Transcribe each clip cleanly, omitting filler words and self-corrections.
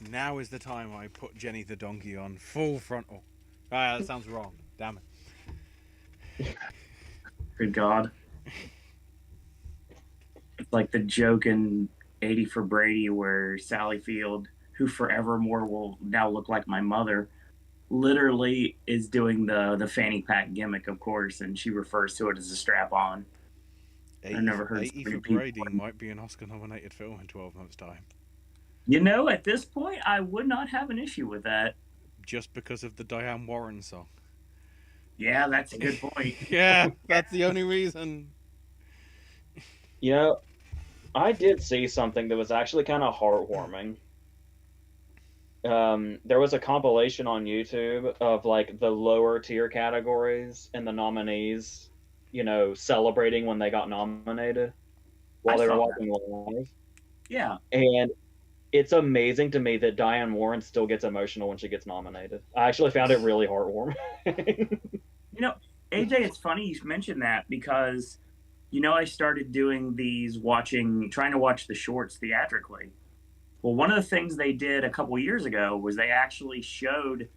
Now is the time I put Jenny the donkey on full frontal. Ah, that sounds wrong. Damn Good God. It's like the joke in 80 for Brady where Sally Field, who forevermore will now look like my mother, literally is doing the fanny pack gimmick, of course, and she refers to it as a strap on. it. I've never heard so 80 many for people. Brady might be an Oscar nominated film in 12 months' time. At this point, I would not have an issue with that. Just because of the Diane Warren song. Yeah, that's a good point. Yeah, that's the only reason. You know, I did see something that was actually kind of heartwarming. There was a compilation on YouTube of like the lower tier categories and the nominees, celebrating when they got nominated I while they were saw watching live. Yeah. And it's amazing to me that Diane Warren still gets emotional when she gets nominated. I actually found it really heartwarming. You know, AJ, it's funny you mentioned that because, I started doing trying to watch the shorts theatrically. Well, one of the things they did a couple years ago was they actually showed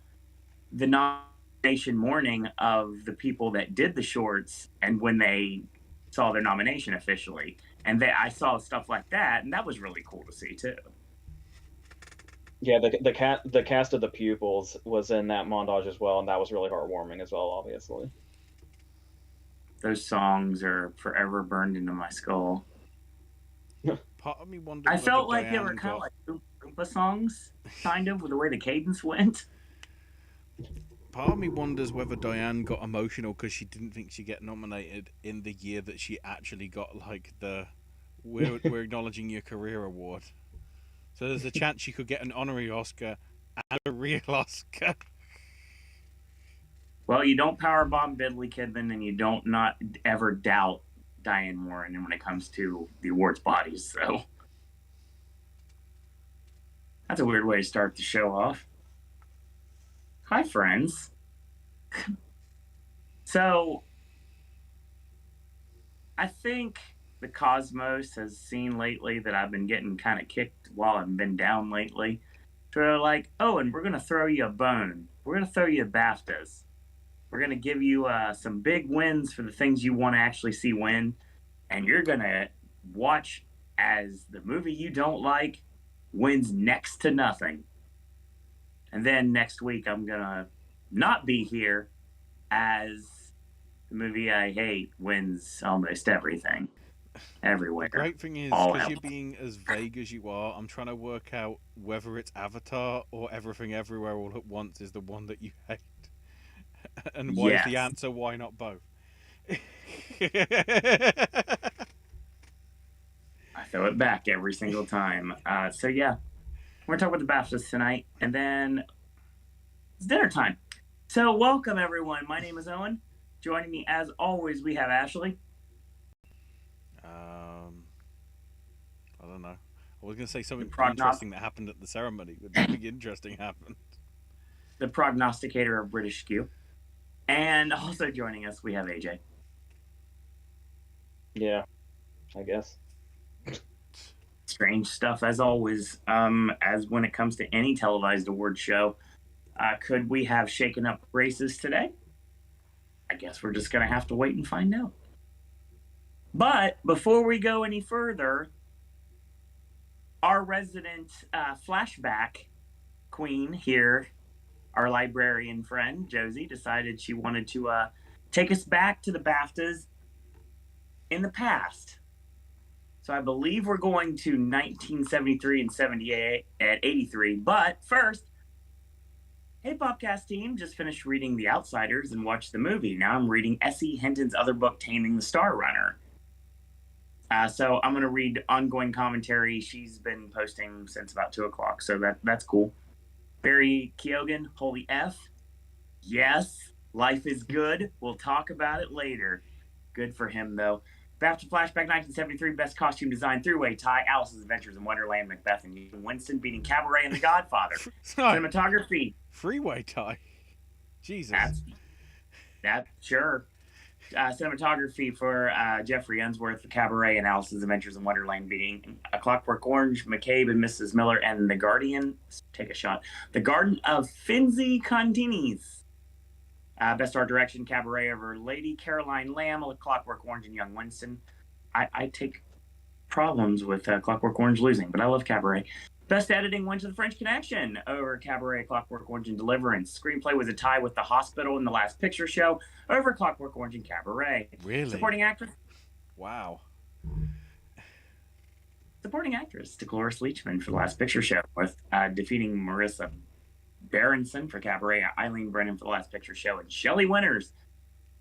the nomination morning of the people that did the shorts and when they saw their nomination officially. And I saw stuff like that, and that was really cool to see too. Yeah, the cast of the pupils was in that montage as well, and that was really heartwarming as well, obviously. Those songs are forever burned into my skull. Part of me wonders. I felt like they Diane were kind of got... like Oompa songs, kind of, with the way the cadence went. Part of me wonders whether Diane got emotional because she didn't think she'd get nominated in the year that she actually got like the we're acknowledging your career award. So there's a chance she could get an honorary Oscar and a real Oscar. Well, you don't powerbomb Bidley Kidman, and you don't not ever doubt Diane Warren when it comes to the awards bodies. So that's a weird way to start the show off. Hi, friends. So I think the cosmos has seen lately that I've been getting kind of kicked while I've been down lately. So they're like, oh, and we're going to throw you a bone. We're going to throw you a BAFTAs. We're going to give you some big wins for the things you want to actually see win. And you're going to watch as the movie you don't like wins next to nothing. And then next week, I'm going to not be here as the movie I hate wins almost everything. Everywhere. The great thing is, because you're being as vague as you are, I'm trying to work out whether it's Avatar or Everything Everywhere All at Once is the one that you hate. And why is the answer, why not both? I throw it back every single time. So yeah, we're talking about the BAFTAs tonight, and then it's dinner time. So welcome everyone. My name is Owen. Joining me as always, we have Ashley. I don't know. I was going to say something interesting that happened at the ceremony, but nothing interesting happened. The prognosticator of British skew. And also joining us, we have AJ. Yeah, I guess. Strange stuff as always. As when it comes to any televised award show, could we have shaken up races today? I guess we're just going to have to wait and find out. But before we go any further, our resident flashback queen here, our librarian friend, Josie, decided she wanted to take us back to the BAFTAs in the past. So I believe we're going to 1973 and 78 at 83. But first, hey, Popcast team, just finished reading The Outsiders and watched the movie. Now I'm reading S.E. Hinton's other book, Taming the Star Runner. So I'm going to read ongoing commentary. She's been posting since about 2 o'clock, so that's cool. Barry Keoghan, holy F. Yes, life is good. We'll talk about it later. Good for him, though. BAFTA Flashback 1973, Best Costume Design, Three-Way Tie, Alice's Adventures in Wonderland, Macbeth, and Winston beating Cabaret and The Godfather. Cinematography. Freeway Tie. Jesus. That sure. Cinematography for Jeffrey Unsworth for Cabaret and Alice's Adventures in Wonderland, beating A Clockwork Orange, McCabe and Mrs. Miller, and The Guardian. Take a shot. The Garden of Finzi Continis. Best Art Direction, Cabaret over Lady Caroline Lamb, A Clockwork Orange, and Young Winston. I take problems with Clockwork Orange losing, but I love Cabaret. Best Editing went to The French Connection over Cabaret, Clockwork Orange, and Deliverance. Screenplay was a tie with The Hospital and The Last Picture Show over Clockwork Orange and Cabaret. Really? Supporting Actress. Wow. Supporting Actress, Dolores Leachman for The Last Picture Show, with defeating Marissa Berenson for Cabaret, Eileen Brennan for The Last Picture Show, and Shelley Winters,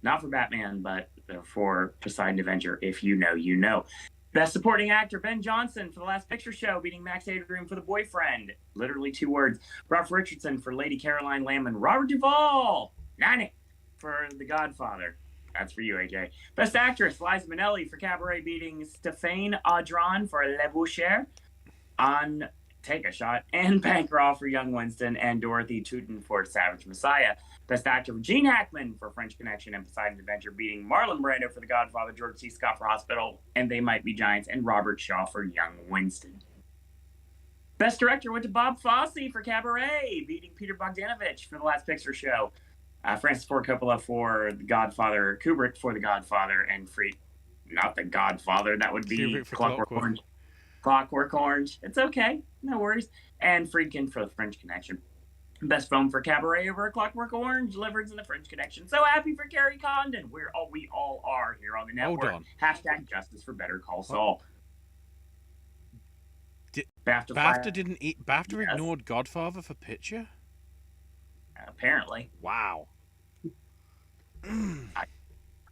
not for Batman, but for Poseidon Avenger. If you know, you know. Best Supporting Actor, Ben Johnson for The Last Picture Show, beating Max Adrian for The Boyfriend. Literally 2 words. Ralph Richardson for Lady Caroline Lamb, and Robert Duvall, Nani, for The Godfather. That's for you, AJ. Best Actress, Liza Minnelli for Cabaret, beating Stéphane Audran for Le Boucher. On Take a Shot, and Bancroft for Young Winston, and Dorothy Tootin for Savage Messiah. Best Actor, Gene Hackman for French Connection and Poseidon Adventure, beating Marlon Brando for The Godfather, George C. Scott for Hospital, and They Might Be Giants, and Robert Shaw for Young Winston. Best Director went to Bob Fosse for Cabaret, beating Peter Bogdanovich for The Last Picture Show. Francis Ford Coppola for The Godfather, Kubrick for The Godfather, and not The Godfather, that would be Clockwork Orange. Clockwork Orange. It's okay. No worries. And Friedkin for The French Connection. Best film for Cabaret over Clockwork Orange, Deliverance and The French Connection. So happy for Carrie Condon. We all are here on the network. Hold on. Hashtag justice for Better Call Saul. BAFTA ignored Godfather for picture? Apparently. Wow.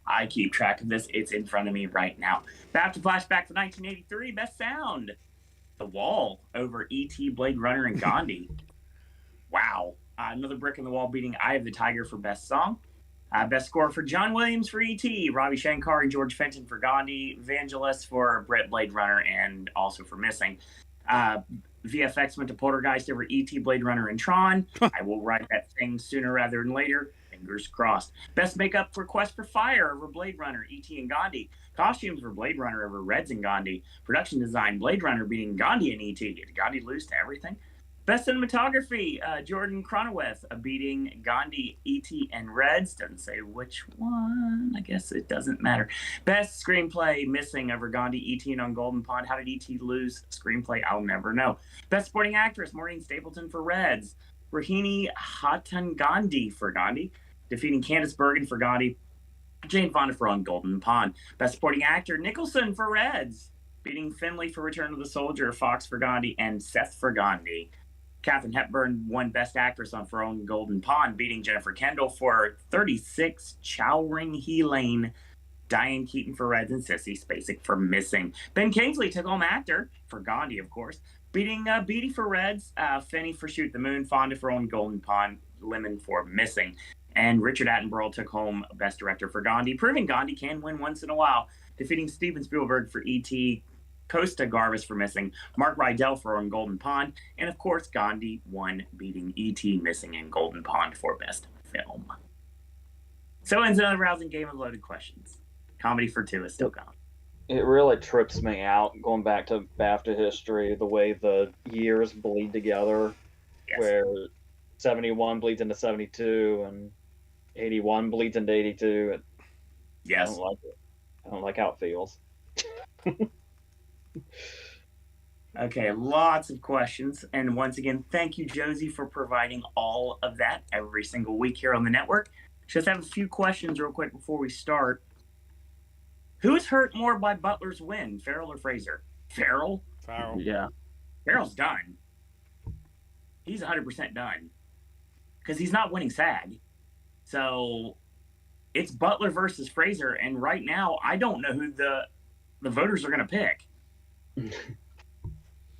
I keep track of this. It's in front of me right now. BAFTA flashback for 1983. Best sound. The Wall over E.T., Blade Runner, and Gandhi. Wow. Another brick in the wall, beating Eye of the Tiger for best song. Best score for John Williams for E.T., Ravi Shankar and George Fenton for Gandhi, Vangelis for Brett Blade Runner, and also for Missing. VFX went to Poltergeist over E.T., Blade Runner, and Tron. I will write that thing sooner rather than later. Fingers crossed. Best makeup for Quest for Fire over Blade Runner, E.T. and Gandhi. Costumes for Blade Runner over Reds and Gandhi. Production design, Blade Runner beating Gandhi and E.T. Did Gandhi lose to everything? Best cinematography, Jordan Cronoweth beating Gandhi, E.T., and Reds. Doesn't say which one. I guess it doesn't matter. Best screenplay, Missing over Gandhi, E.T., and On Golden Pond. How did E.T. lose? Screenplay, I'll never know. Best supporting actress, Maureen Stapleton for Reds. Rohini Hattangandi for Gandhi, defeating Candice Bergen for Gandhi. Jane Fonda for On Golden Pond. Best supporting actor, Nicholson for Reds, beating Finley for Return of the Soldier, Fox for Gandhi, and Seth for Gandhi. Katharine Hepburn won Best Actress on For On Golden Pond, beating Jennifer Kendall for 36, Chowring He Lane, Diane Keaton for Reds, and Sissy Spacek for Missing. Ben Kingsley took home actor for Gandhi, of course, beating Beatty for Reds, Finney for Shoot the Moon, Fonda for On Golden Pond, Lemon for Missing. And Richard Attenborough took home Best Director for Gandhi, proving Gandhi can win once in a while, defeating Steven Spielberg for E.T., Costa Garvis for Missing, Mark Rydell for On Golden Pond, and of course Gandhi won, beating E.T., Missing, and Golden Pond for Best Film. So ends another rousing game of loaded questions. Comedy for two is still gone. It really trips me out going back to BAFTA history, the way the years bleed together, Yes. where 71 bleeds into 72 and 81 bleeds into 82. I Yes. don't like it. I don't like how it feels. Okay, lots of questions. And once again, thank you, Josie, for providing all of that every single week here on the network. Just have a few questions real quick before we start. Who is hurt more by Butler's win, Farrell or Fraser? Farrell? Farrell. Yeah. Farrell's done. He's 100% done. Because he's not winning SAG. So it's Butler versus Fraser. And right now, I don't know who the voters are going to pick.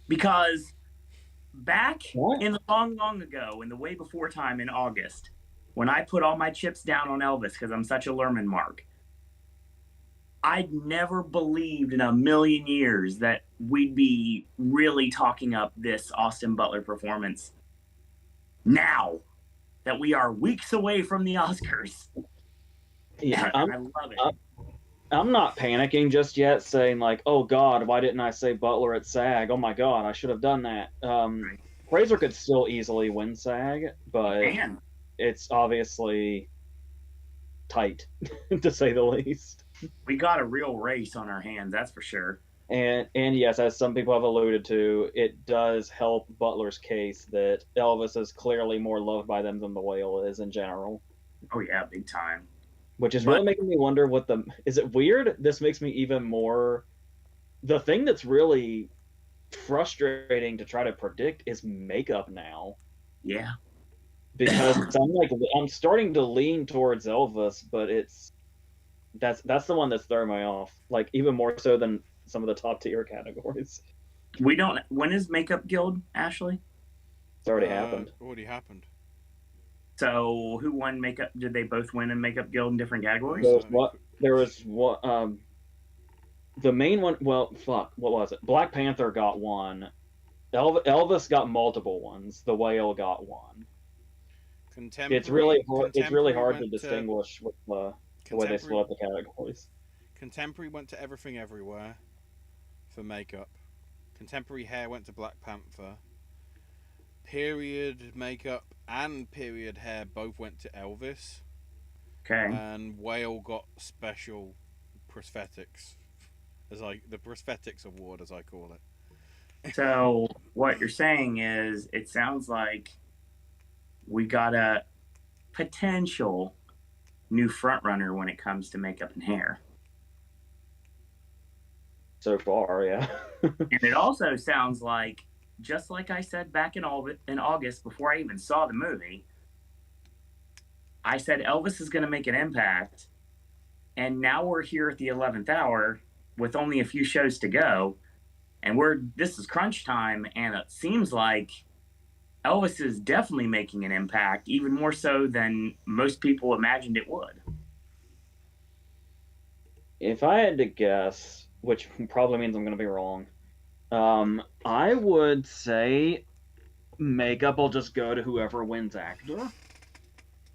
Because back in the long ago, in the way before time in August, when I put all my chips down on Elvis because I'm such a Lerman mark, I'd never believed in a million years that we'd be really talking up this Austin Butler performance. Now that we are weeks away from the Oscars, Yeah, I love it. I'm not panicking just yet, saying like, "Oh God, why didn't I say Butler at SAG? Oh my God, I should have done that." Right. Fraser could still easily win SAG, but And it's obviously tight, to say the least. we got a real race on our hands, that's for sure. And yes, as some people have alluded to, it does help Butler's case that Elvis is clearly more loved by them than the whale is in general. Oh yeah, big time. Which is But really making me wonder what the is it weird? This makes me even more the thing that's really frustrating to try to predict is makeup now. yeah. Because I'm starting to lean towards Elvis, but that's the one that's throwing me off. Like even more so than some of the top tier categories. We don't when is Makeup Guild, Ashley? It's already happened. Already happened. So who won makeup? Did they both win in Makeup Guild in different categories? There was what the main one. Well, fuck, what was it? Black Panther got one. Elvis got multiple ones. The Whale got one. It's really hard to distinguish with the way they split up the categories. Contemporary went to Everything Everywhere for makeup. Contemporary hair went to Black Panther. Period makeup and period hair both went to Elvis. Okay. And Whale got special prosthetics, the prosthetics award, as I call it. So what you're saying is, it sounds like we got a potential new frontrunner when it comes to makeup and hair. So far, yeah. And it also sounds like, just like I said back in August before I even saw the movie, I said Elvis is going to make an impact. And now we're here at the 11th hour with only a few shows to go. And this is crunch time. And it seems like Elvis is definitely making an impact, even more so than most people imagined it would. If I had to guess, which probably means I'm going to be wrong, I would say makeup will just go to whoever wins actor.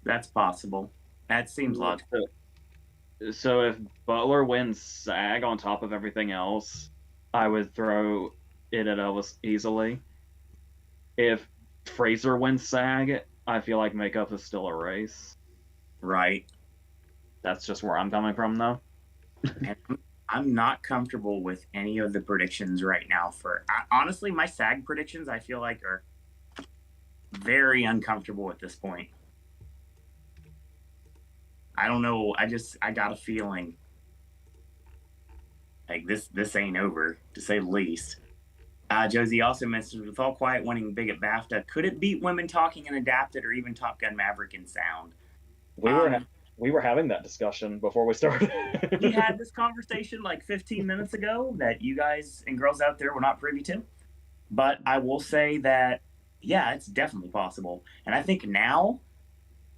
That's possible. That seems logical. So if Butler wins SAG on top of everything else, I would throw it at Elvis easily. If Fraser wins SAG, I feel like makeup is still a race. Right. That's just where I'm coming from, though. And I'm not comfortable with any of the predictions right now. Honestly, my SAG predictions, I feel like, are very uncomfortable at this point. I don't know. I got a feeling like this ain't over, to say the least. Josie also mentions, with All Quiet winning big at BAFTA, could it beat Women Talking and Adapted, or even Top Gun Maverick in sound? We were having that discussion before we started. We had this conversation like 15 minutes ago that you guys and girls out there were not privy to. But I will say that, yeah, it's definitely possible. And I think now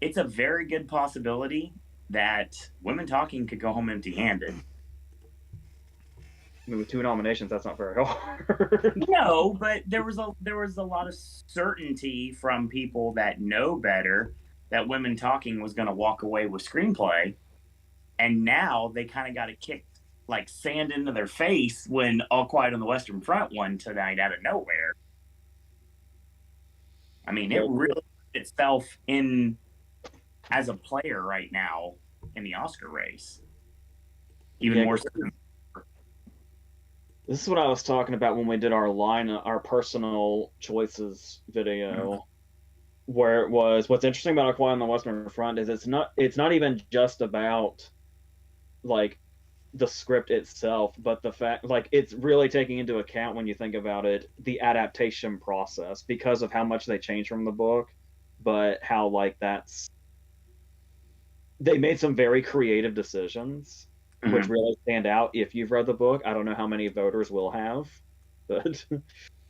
it's a very good possibility that Women Talking could go home empty-handed. I mean, with 2 nominations, that's not very hard. No, but there was a lot of certainty from people that know better that Women Talking was going to walk away with screenplay, and now they kind of got it kicked like sand into their face when All Quiet on the Western Front won tonight out of nowhere. I mean, it really put itself in as a player right now in the Oscar race, even more so. This is what I was talking about when we did our personal choices video. Mm-hmm. Where it was, what's interesting about All Quiet on the Western Front is it's not even just about like the script itself, but the fact, like, it's really taking into account, when you think about it, the adaptation process, because of how much they changed from the book, but how like they made some very creative decisions, mm-hmm. which really stand out if you've read the book. I don't know how many voters will have, but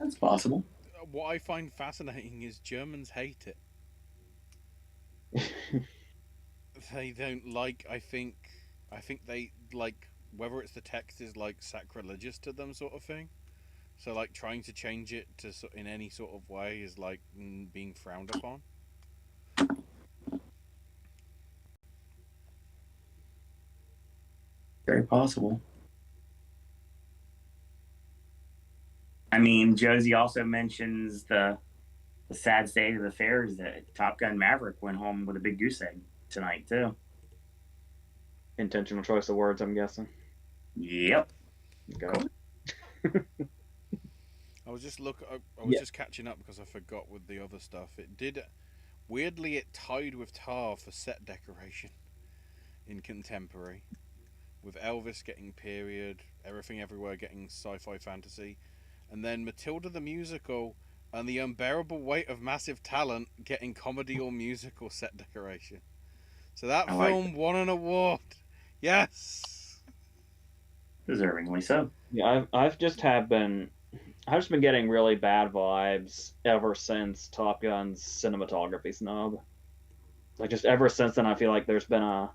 that's possible. What I find fascinating is Germans hate it. They don't like. I think they like, whether it's the text is like sacrilegious to them, sort of thing. So like trying to change it to in any sort of way is like being frowned upon. Very possible. I mean, Josie also mentions the sad state of affairs that Top Gun Maverick went home with a big goose egg tonight too. Intentional choice of words, I'm guessing. Yep. Okay. I was Yeah. just catching up because I forgot with the other stuff. It did weirdly it tied with Tar for set decoration in contemporary, with Elvis getting period, Everything Everywhere getting sci-fi fantasy, and then Matilda the musical and The Unbearable Weight of Massive Talent getting comedy or musical set decoration. So that film won an award. Yes. Deservingly so. Yeah, I've just been getting really bad vibes ever since Top Gun's cinematography snub. Like just ever since then, I feel like there's been a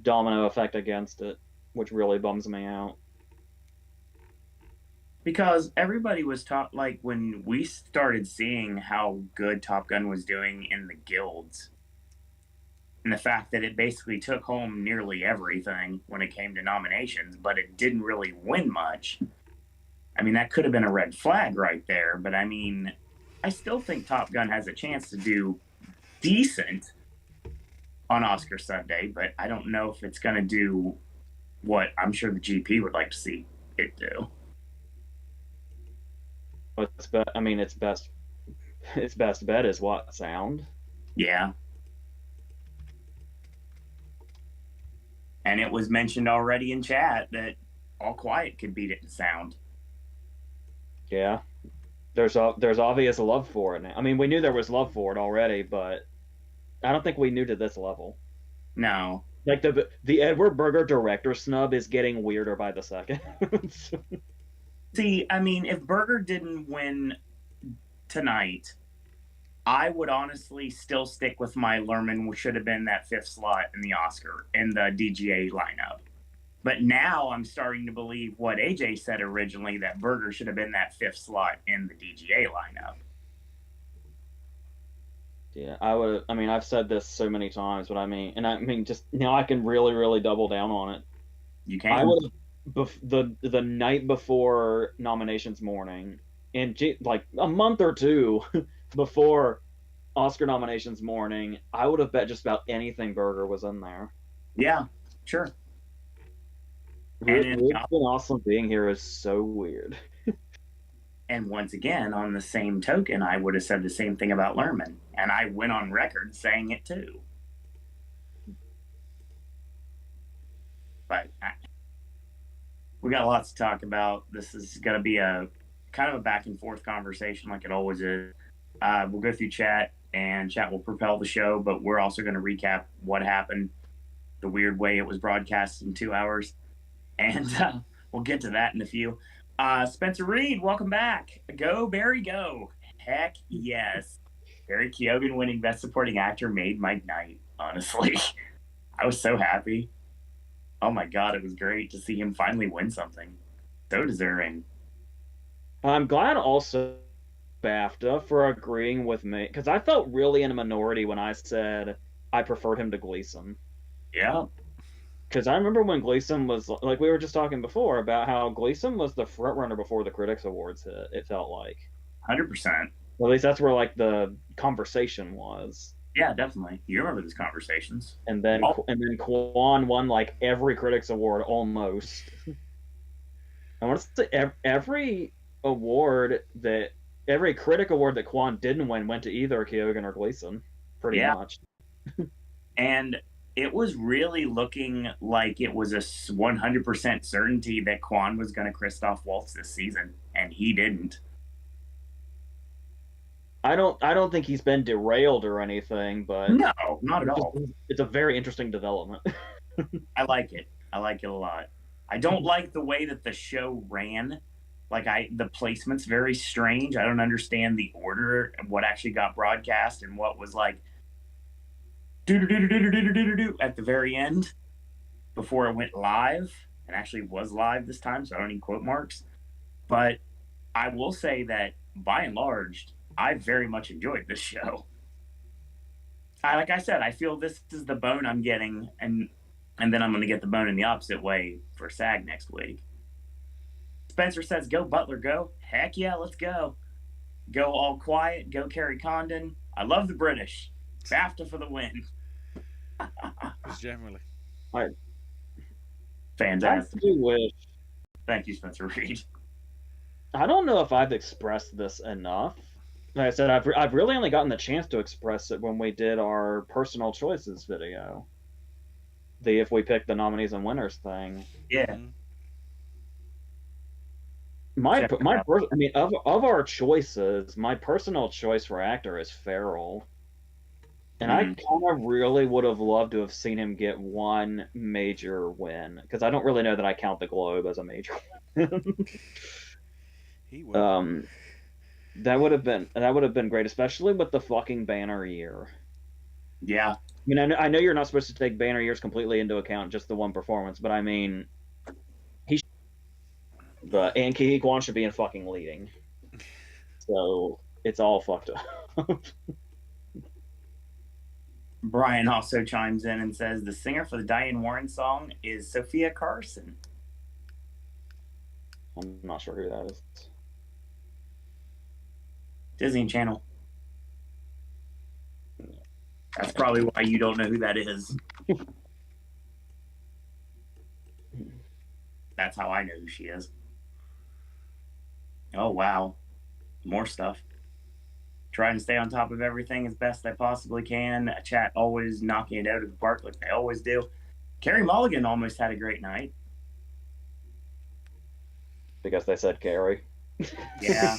domino effect against it, which really bums me out. Because everybody was taught, like, when we started seeing how good Top Gun was doing in the guilds, and the fact that it basically took home nearly everything when it came to nominations, but it didn't really win much. I mean, that could have been a red flag right there, but I mean, I still think Top Gun has a chance to do decent on Oscar Sunday, but I don't know if it's going to do what I'm sure the GP would like to see it do. I mean, its best bet is what, sound? Yeah. And it was mentioned already in chat that All Quiet could beat it in sound. Yeah. There's obvious love for it now. I mean, we knew there was love for it already, but I don't think we knew to this level. No. Like the Edward Berger director snub is getting weirder by the second. See, I mean, if Berger didn't win tonight, I would honestly still stick with my Lerman should have been that fifth slot in the Oscar in the DGA lineup. But now I'm starting to believe what AJ said originally, that Berger should have been that fifth slot in the DGA lineup. Yeah, I mean, I've said this so many times, but I mean, just now I can really, really double down on it. You can. I would have the night before nominations morning, and like a month or two before Oscar nominations morning, I would have bet just about anything Berger was in there. Yeah, sure. It's been awesome being here is so weird. And once again, on the same token, I would have said the same thing about Lerman, and I went on record saying it too. But we got lots to talk about. This is going to be a kind of a back and forth conversation like it always is. We'll go through chat, and chat will propel the show, but we're also going to recap what happened, the weird way it was broadcast in 2 hours, and we'll get to that in a few. Spencer Reed, welcome back. Go, Barry, go. Heck yes. Barry Keoghan winning Best Supporting Actor made my night, honestly. I was so happy. Oh my God, it was great to see him finally win something. So deserving. I'm glad also BAFTA for agreeing with me, because I felt really in a minority when I said I preferred him to Gleason. Yeah. Because I remember when Gleason was, like we were just talking before, about how Gleason was the front runner before the Critics Awards hit, it felt like. 100%. Well, at least that's where, like, the conversation was. Yeah, definitely. You remember these conversations. And then Kwan won, like, every Critics Award almost. I want to say every critic award that Kwan didn't win went to either Keoghan or Gleason, pretty much. And it was really looking like it was a 100% certainty that Kwan was going to Christoph Waltz this season, and he didn't. I don't think he's been derailed or anything, but no, not at all. It's a very interesting development. I like it. I like it a lot. I don't like the way that the show ran. Like the placement's very strange. I don't understand the order of what actually got broadcast and what was like do at the very end before it went live, and actually was live this time, so I don't need quote marks. But I will say that by and large, I very much enjoyed this show. Like I said, I feel this is the bone I'm getting, and And then I'm going to get the bone in the opposite way for SAG next week. Spencer says, go Butler, go. Heck yeah, let's go. Go All Quiet, go Kerry Condon. I love the British. BAFTA for the win. Just generally. Fantastic. I do wish. Thank you, Spencer Reed. I don't know if I've expressed this enough. Like I said, I've really only gotten the chance to express it when we did our personal choices video. The if we pick the nominees and winners thing. Yeah. Mm-hmm. I mean, of our choices, my personal choice for actor is Farrell. And I kind of really would have loved to have seen him get one major win, because I don't really know that I count the Globe as a major win. He will. That would have been great, especially with the fucking Banner year. Yeah. I mean, I know you're not supposed to take Banner years completely into account, just the one performance, but I mean, and Ki Kwan should be in fucking leading. So it's all fucked up. Brian also chimes in and says the singer for the Diane Warren song is Sophia Carson. I'm not sure who that is. Disney Channel. That's probably why you don't know who that is. That's how I know who she is. Oh, wow. More stuff. Trying to stay on top of everything as best I possibly can. Chat always knocking it out of the park like they always do. Carrie Mulligan almost had a great night. Because they said Carrie. Yeah.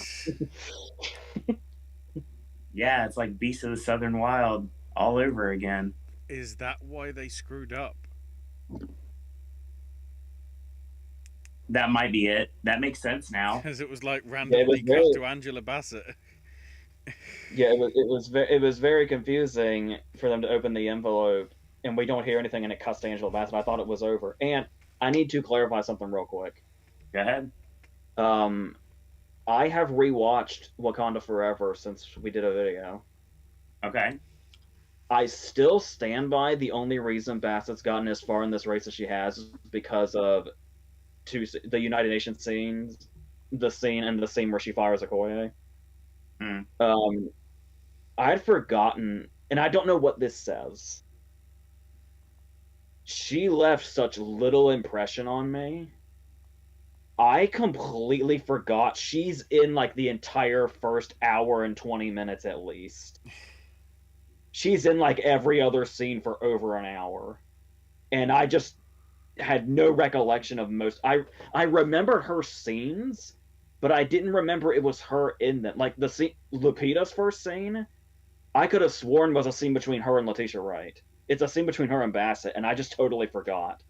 Yeah, it's like Beast of the Southern Wild all over again. Is that why they screwed up? That might be it. That makes sense now. Because it was like randomly cut to Angela Bassett. Yeah, it was very confusing for them to open the envelope and we don't hear anything and it cuts to Angela Bassett. I thought it was over. And I need to clarify something real quick. Go ahead. I have rewatched Wakanda Forever since we did a video. Okay. I still stand by the only reason Bassett's gotten as far in this race as she has is because of the United Nations scenes, the scene where she fires Okoye. I had forgotten, and I don't know what this says. She left such little impression on me. I completely forgot she's in like the entire first hour and 20 minutes at least. She's in like every other scene for over an hour. And I just had no recollection of most. I remembered her scenes, but I didn't remember it was her in them. Like the scene, Lupita's first scene, I could have sworn was a scene between her and Letitia Wright. It's a scene between her and Bassett, and I just totally forgot.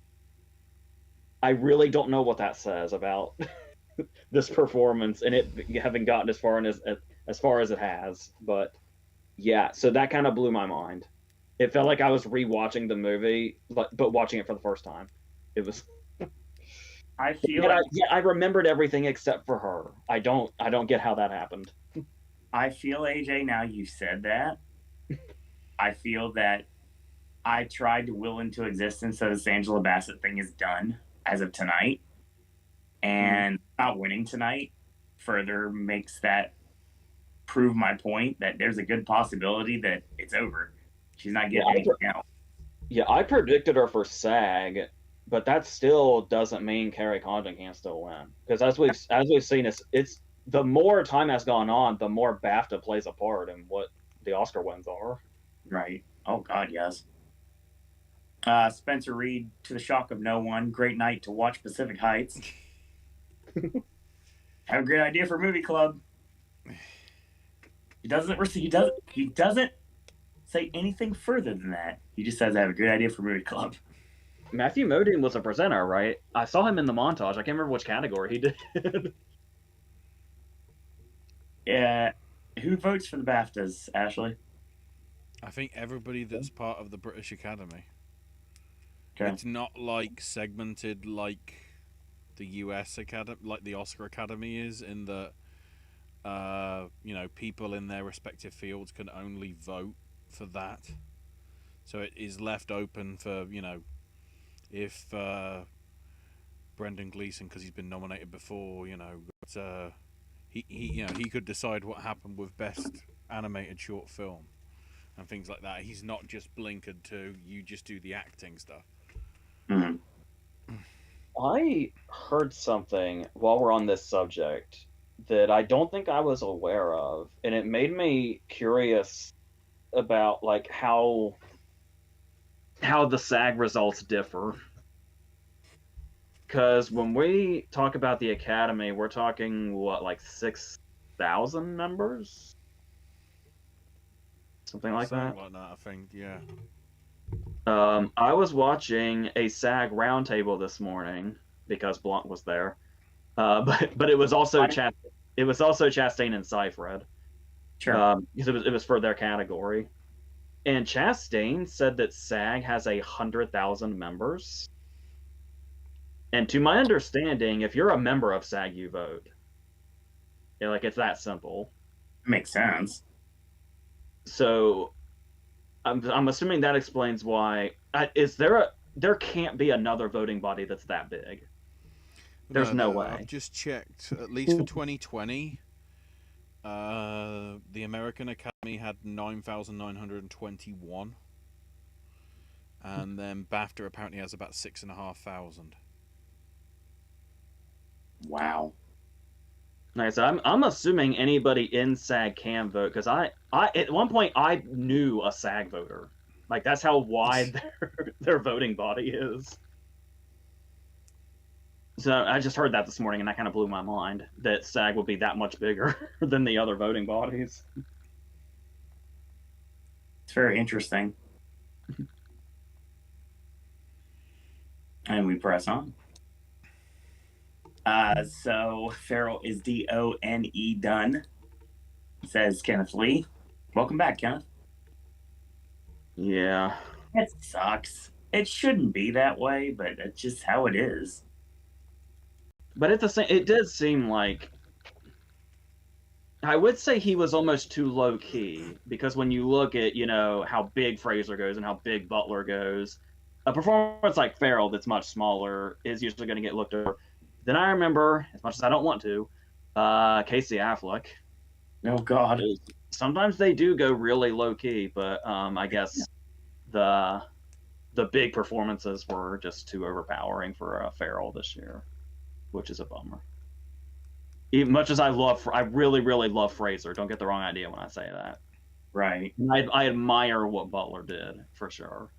I really don't know what that says about this performance and it having gotten as far as it has. But yeah, so that kind of blew my mind. It felt like I was rewatching the movie, but watching it for the first time. It was. I feel like I remembered everything except for her. I don't get how that happened. I feel, AJ, now you said that. I feel that I tried to will into existence that this Angela Bassett thing is done as of tonight. And not winning tonight further makes that prove my point that there's a good possibility that it's over. She's not getting anything else. Yeah, I predicted her for SAG, but that still doesn't mean Carrie Condon can't still win. Because as we've seen, it's the more time has gone on, the more BAFTA plays a part in what the Oscar wins are. Right. Oh God, yes. Spencer Reed, to the shock of no one, great night to watch Pacific Heights. Have a great idea for movie club. He doesn't say anything further than that. He just says, I have a great idea for movie club. Matthew Modine was a presenter, right? I saw him in the montage. I can't remember which category he did. Yeah. Who votes for the BAFTAs, Ashley? I think everybody that's part of the British Academy. Okay. It's not like segmented like the US Academy, like the Oscar Academy is, in that people in their respective fields can only vote for that. So it is left open for if Brendan Gleeson, because he's been nominated before, he could decide what happened with best animated short film and things like that. He's not just blinkered to you just do the acting stuff. Mm-hmm. I heard something while we're on this subject that I don't think I was aware of, and it made me curious about like how the SAG results differ. Because when we talk about the Academy, we're talking what, like 6,000 members, something like that. Something like that, I think. Yeah. I was watching a SAG roundtable this morning because Blunt was there, but it was also Chastain and Seifred, Sure. because it was for their category, and Chastain said that SAG has 100,000 members, and to my understanding, if you're a member of SAG, you vote. Yeah, like it's that simple. Makes sense. So I'm assuming that explains why. There can't be another voting body that's that big. There's no way. I've just checked. At least for 2020, the American Academy had 9,921, and then BAFTA apparently has about 6,500. Wow. Nice. I'm assuming anybody in SAG can vote, because I at one point I knew a SAG voter. Like that's how wide their voting body is. So I just heard that this morning, and that kind of blew my mind that SAG would be that much bigger than the other voting bodies. It's very interesting. And we press on. So Farrell is D-O-N-E done, says Kenneth Lee. Welcome back, Kenneth. Yeah. It sucks. It shouldn't be that way, but it's just how it is. But it did seem like, I would say he was almost too low key, because when you look at, how big Fraser goes and how big Butler goes, a performance like Farrell that's much smaller is usually going to get looked over. Then I remember, as much as I don't want to, Casey Affleck. Oh God. Sometimes they do go really low key, but I guess the big performances were just too overpowering for Farrell this year, which is a bummer. Even much as I really, really love Fraser. Don't get the wrong idea when I say that. Right. I admire what Butler did, for sure.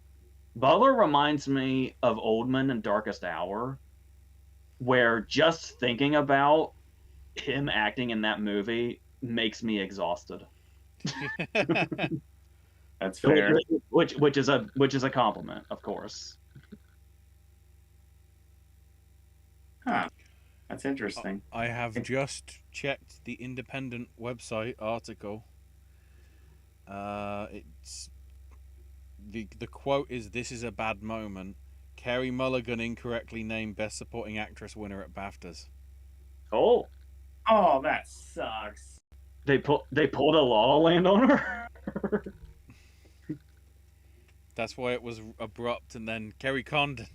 Butler reminds me of Oldman in Darkest Hour, where just thinking about him acting in that movie makes me exhausted. That's fair. Which is a compliment, of course. Huh. That's interesting. I have just checked the Independent website article. It's the quote is, "This is a bad moment. Carey Mulligan incorrectly named Best Supporting Actress winner at BAFTAs." Oh, that sucks. they pulled a La La Land on her. That's why it was abrupt, and then Kerry Condon.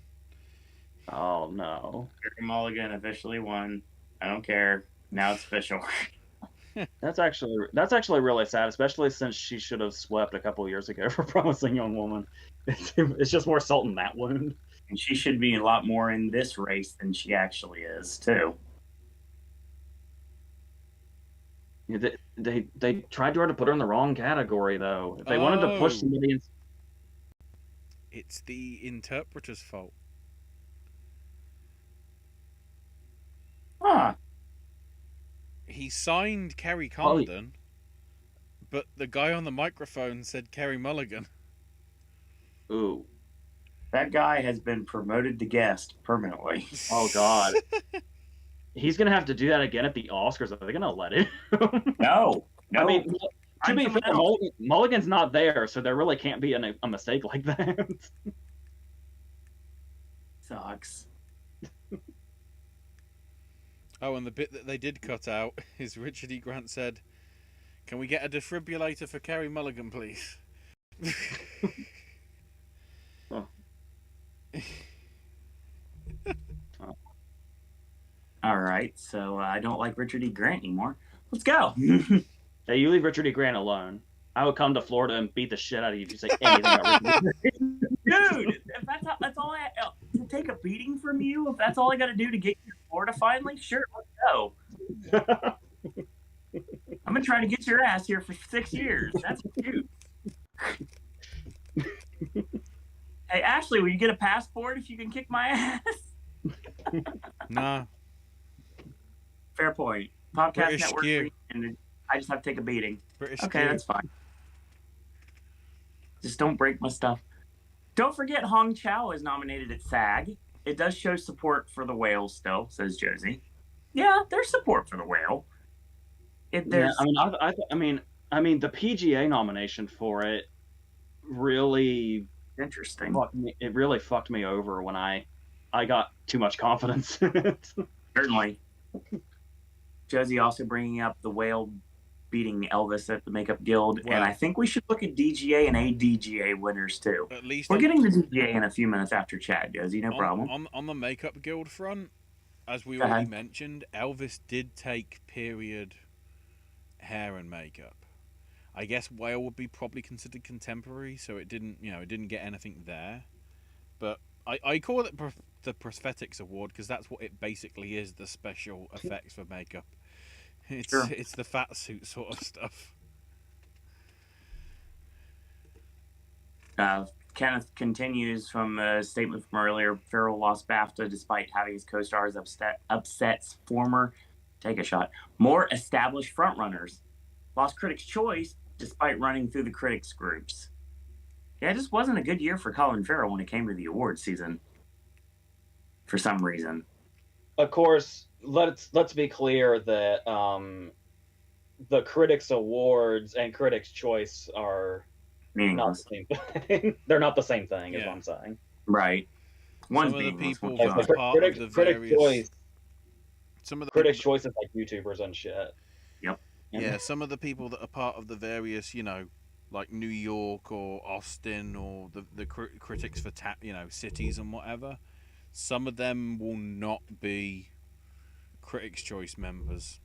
Oh no. Carey Mulligan officially won. I don't care. Now it's official. That's actually really sad, especially since she should have swept a couple years ago for Promising Young Woman. It's just more salt in that wound. And she should be a lot more in this race than she actually is, too. Yeah, they tried to put her in the wrong category, though. If they wanted to push somebody in... It's the interpreter's fault. Huh. He signed Kerry Condon, but the guy on the microphone said Kerry Mulligan. Ooh. That guy has been promoted to guest permanently. Oh, God. He's going to have to do that again at the Oscars. Are they going to let him? No. I mean, to be fair, Mulligan's not there, so there really can't be a mistake like that. Sucks. Oh, and the bit that they did cut out is Richard E. Grant said, "Can we get a defibrillator for Kerry Mulligan, please?" Oh. right, so I don't like Richard E. Grant anymore. Let's go. Hey, you leave Richard E. Grant alone. I would come to Florida and beat the shit out of you if you say anything about Richard E. Dude, if that's all I to take a beating from you, if that's all I got to do to get you to Florida finally, sure, let's go. I'm gonna try to get your ass here for 6 years. That's cute. Hey, Ashley, will you get a passport if you can kick my ass? Nah. Fair point. Popcast British Network, skew. and I just have to take a beating. British Okay, skew. that's fine. Just don't break my stuff. Don't forget Hong Chow is nominated at SAG. It does show support for the whale still, says Josie. Yeah, there's support for the whale. Yeah, I mean, the PGA nomination for it really interesting. It really fucked me over when I got too much confidence in it. Certainly. Josie also bringing up the whale beating Elvis at the Makeup Guild, and I think we should look at DGA and ADGA winners too. At least we're getting to DGA in a few minutes after Chad, Josie. No problem. On the Makeup Guild front, as we already mentioned, Elvis did take period hair and makeup. I guess whale would be probably considered contemporary, so it didn't get anything there. But I call it the prosthetics award because that's what it basically is, the special effects for makeup. It's the fat suit sort of stuff. Kenneth continues from a statement from earlier. Farrell lost BAFTA despite having his co-stars upsets former, take a shot, more established frontrunners. Lost Critics' Choice despite running through the critics groups. Yeah, it just wasn't a good year for Colin Farrell when it came to the awards season. For some reason. Of course, let's be clear that the Critics Awards and Critics' Choice are meaningless. Not the same thing. They're not the same thing, is what I'm saying. Right. Some of the people that are part of the various... Some of the Critics' Choice is like YouTubers and shit. Yep. Yeah, some of the people that are part of the various, like New York or Austin or the critics for cities and whatever, some of them will not be Critics' Choice members,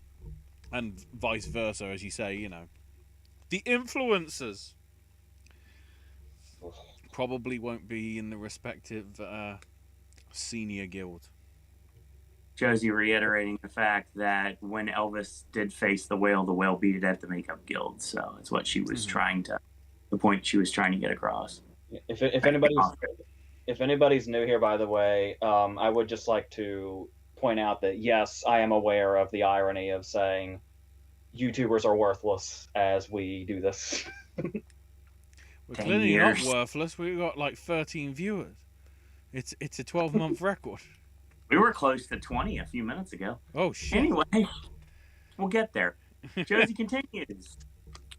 and vice versa, as you say. The influencers probably won't be in the respective senior guild. Josie reiterating the fact that when Elvis did face the whale beat it at the Makeup Guild. So it's what she was the point she was trying to get across. If anybody's new here, by the way, I would just like to point out that, yes, I am aware of the irony of saying YouTubers are worthless as we do this. We're clearly not worthless. We've got like 13 viewers. It's a 12-month record. We were close to 20 a few minutes ago. Oh, shit. Anyway, we'll get there. Josie continues.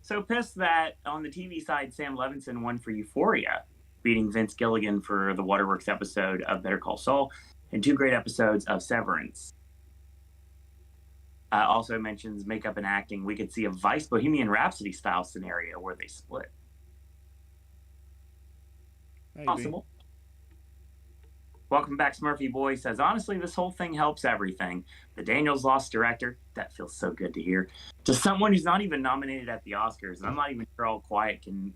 So pissed that on the TV side, Sam Levinson won for Euphoria, beating Vince Gilligan for the Waterworks episode of Better Call Saul and 2 great episodes of Severance. Also mentions makeup and acting. We could see a Vice Bohemian Rhapsody style scenario where they split. Maybe. Possible. Welcome back, Smurfy Boy says, honestly, this whole thing helps everything. The Daniels lost director, that feels so good to hear, to someone who's not even nominated at the Oscars. And I'm not even sure All Quiet can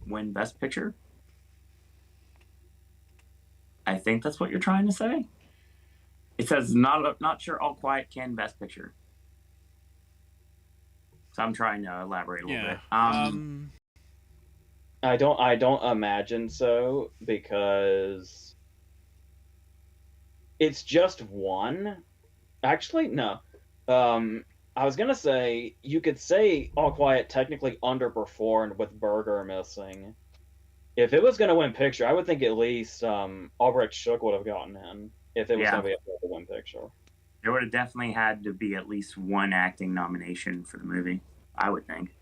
win Best Picture. I think that's what you're trying to say. It says not sure All Quiet can Best Picture. So I'm trying to elaborate a little bit. I don't imagine so, because it's just one. Actually, no. I was gonna say you could say All Quiet technically underperformed with Burger missing. If it was gonna win picture, I would think at least Albrecht Shook would have gotten in if it was gonna be able to win picture. There would have definitely had to be at least one acting nomination for the movie, I would think.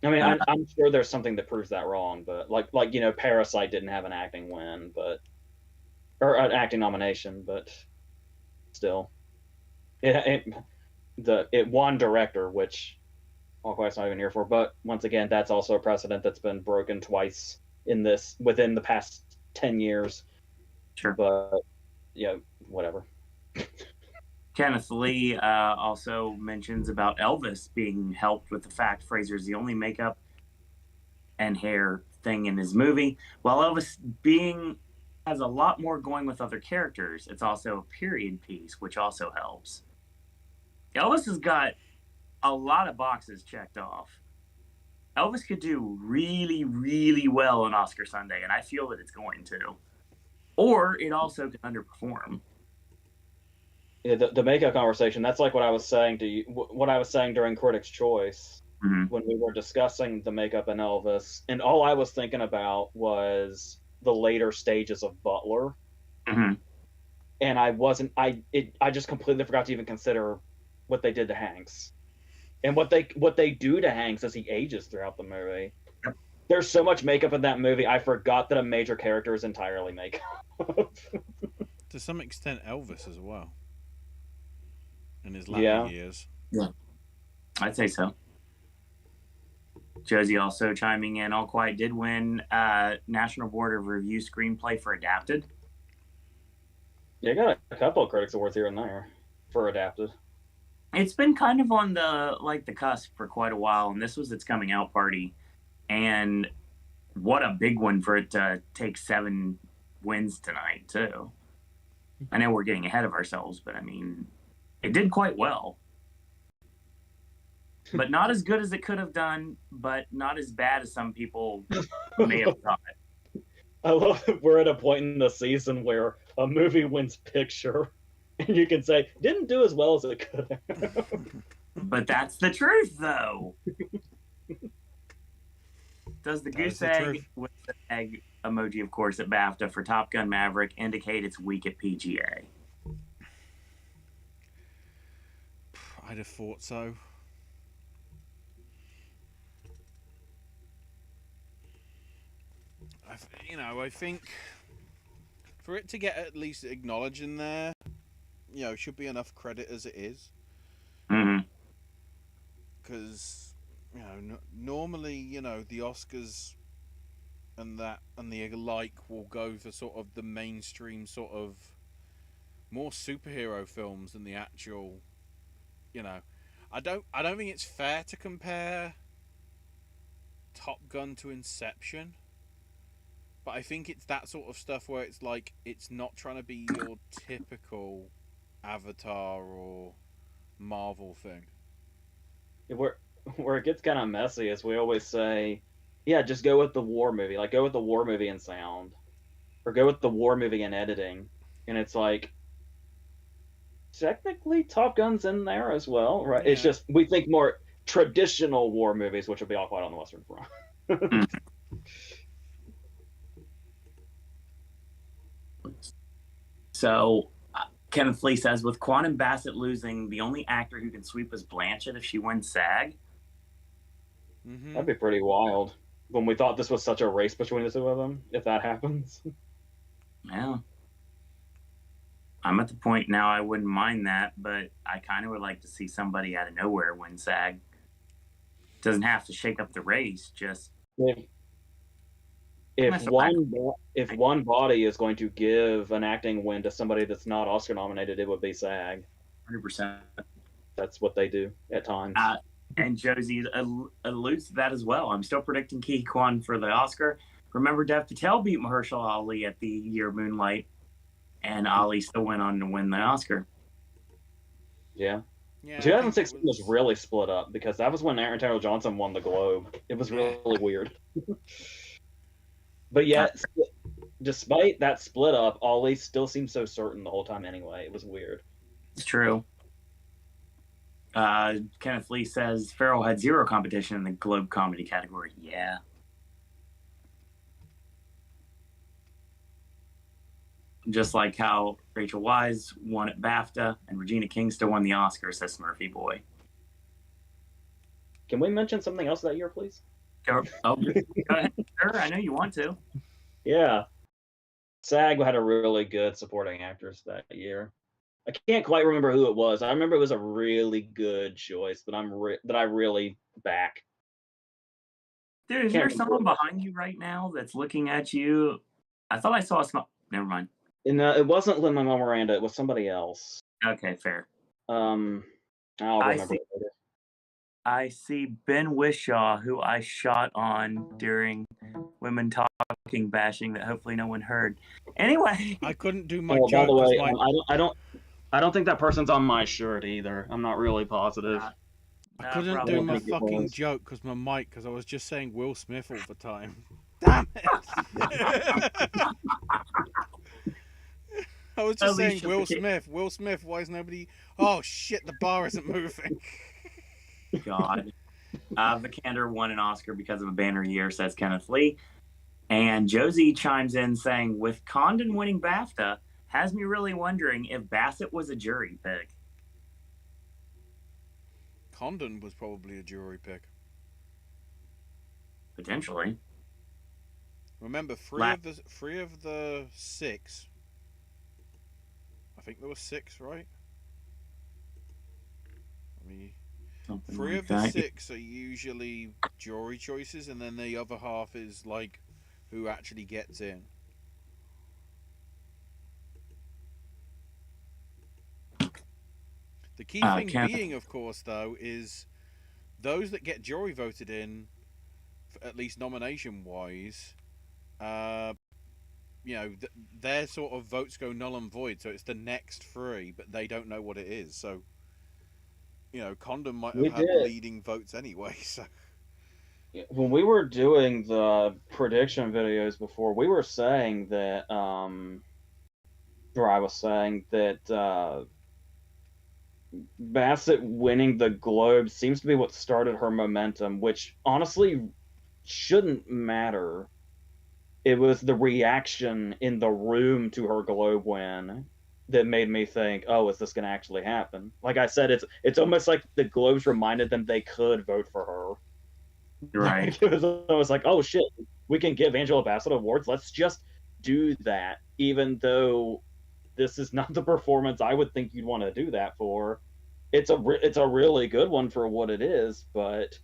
I mean, I'm sure there's something that proves that wrong, but like Parasite didn't have an acting win, or an acting nomination, but still, it won director, which All Quiet's not even here for. But once again, that's also a precedent that's been broken twice within the past 10 years. Sure, but yeah, whatever. Kenneth Lee also mentions about Elvis being helped with the fact Fraser's the only makeup and hair thing in his movie. While Elvis has a lot more going with other characters, it's also a period piece, which also helps. Elvis has got a lot of boxes checked off. Elvis could do really, really well on Oscar Sunday, and I feel that it's going to. Or it also can underperform. Yeah, the makeup conversation, that's like what I was saying to you, what I was saying during Critics' Choice when we were discussing the makeup in Elvis, and all I was thinking about was the later stages of Butler. And I just completely forgot to even consider what they did to Hanks. And what they do to Hanks as he ages throughout the movie. There's so much makeup in that movie, I forgot that a major character is entirely makeup. To some extent, Elvis as well. In his latter years. Yeah. I'd say so. Josie also chiming in, All Quiet did win National Board of Review Screenplay for Adapted. Yeah, got a couple of Critics Awards here and there for Adapted. It's been kind of on the cusp for quite a while, and this was its coming out party. And what a big one for it to take 7 wins tonight, too. I know we're getting ahead of ourselves, but I mean, it did quite well. But not as good as it could have done, but not as bad as some people may have thought. I love that we're at a point in the season where a movie wins picture, and you can say, didn't do as well as it could have. But that's the truth, though. Does the goose egg with the egg emoji, of course, at BAFTA for Top Gun Maverick indicate it's weak at PGA? I'd have thought so. I think for it to get at least acknowledged in there, should be enough credit as it is. Because, normally, the Oscars and the like will go for sort of the mainstream sort of more superhero films than the actual, I don't think it's fair to compare Top Gun to Inception. But I think it's that sort of stuff where it's like, it's not trying to be your typical Avatar or Marvel thing. Where it gets kind of messy is we always say, yeah, just go with the war movie. Like, go with the war movie in sound. Or go with the war movie in editing. And it's like, technically Top Gun's in there as well, right? Yeah. It's just, we think more traditional war movies, which will be All Quiet on the Western Front. So, Kenneth Lee says, with Quantum Bassett losing, the only actor who can sweep is Blanchett if she wins SAG. That'd be pretty wild. When we thought this was such a race between the two of them, if that happens. Yeah. I'm at the point now I wouldn't mind that, but I kind of would like to see somebody out of nowhere win SAG. Doesn't have to shake up the race, just... If one body is going to give an acting win to somebody that's not Oscar nominated, it would be SAG. 100%. That's what they do at times. And Josie alludes to that as well. I'm still predicting Ki Kwan for the Oscar. Remember, Dev Patel beat Mahershala Ali at the Year of Moonlight, and Ali still went on to win the Oscar. Yeah. 2016 was really split up because that was when Aaron Taylor Johnson won the Globe. It was really weird. But yet, despite that split up, Ali still seemed so certain the whole time anyway. It was weird. It's true. Kenneth Lee says Farrell had 0 competition in the Globe comedy category. Yeah. Just like how Rachel Weisz won at BAFTA and Regina King still won the Oscar, says Smurfy Boy. Can we mention something else that year, please? Go ahead. Sure, I know you want to. Yeah. SAG had a really good supporting actress that year. I can't quite remember who it was. I remember it was a really good choice that I really back. Dude, is there someone behind you right now that's looking at you? I thought I saw a small... Never mind. No, it wasn't Lin-Manuel Miranda. It was somebody else. Okay, fair. I'll I remember see. it later. I see Ben Wishaw, who I shot on during Women Talking Bashing that hopefully no one heard. Anyway, I couldn't do my Oh, by the joke because way, my I don't think that person's on my shirt either. I'm not really positive. I not a couldn't I do don't problem. my think it fucking was. joke because my mic, because I was just saying Will Smith all the time. Damn it! I was just saying Alicia Will Piquet. Smith. Will Smith. Why is nobody? Oh shit! The bar isn't moving. God. Vikander won an Oscar because of a banner year, says Kenneth Lee. And Josie chimes in saying, with Condon winning BAFTA, has me really wondering if Bassett was a jury pick. Condon was probably a jury pick. Potentially. Remember, three of the six. I think there were six, right? I mean, Something three like of the that. six are usually jury choices, and then the other half is like who actually gets in. The key thing being, of course, though, is those that get jury voted in, at least nomination-wise, their sort of votes go null and void. So it's the next three, but they don't know what it is. So, Condon might have had leading votes anyway. So When we were doing the prediction videos before, we were saying that, or I was saying that Bassett winning the Globe seems to be what started her momentum, which honestly shouldn't matter. It was the reaction in the room to her Globe win that made me think, oh, is this going to actually happen? Like I said, it's almost like the Globes reminded them they could vote for her. Right. It was almost like, oh shit, we can give Angela Bassett awards. Let's just do that, even though this is not the performance I would think you'd want to do that for. It's a really good one for what it is, but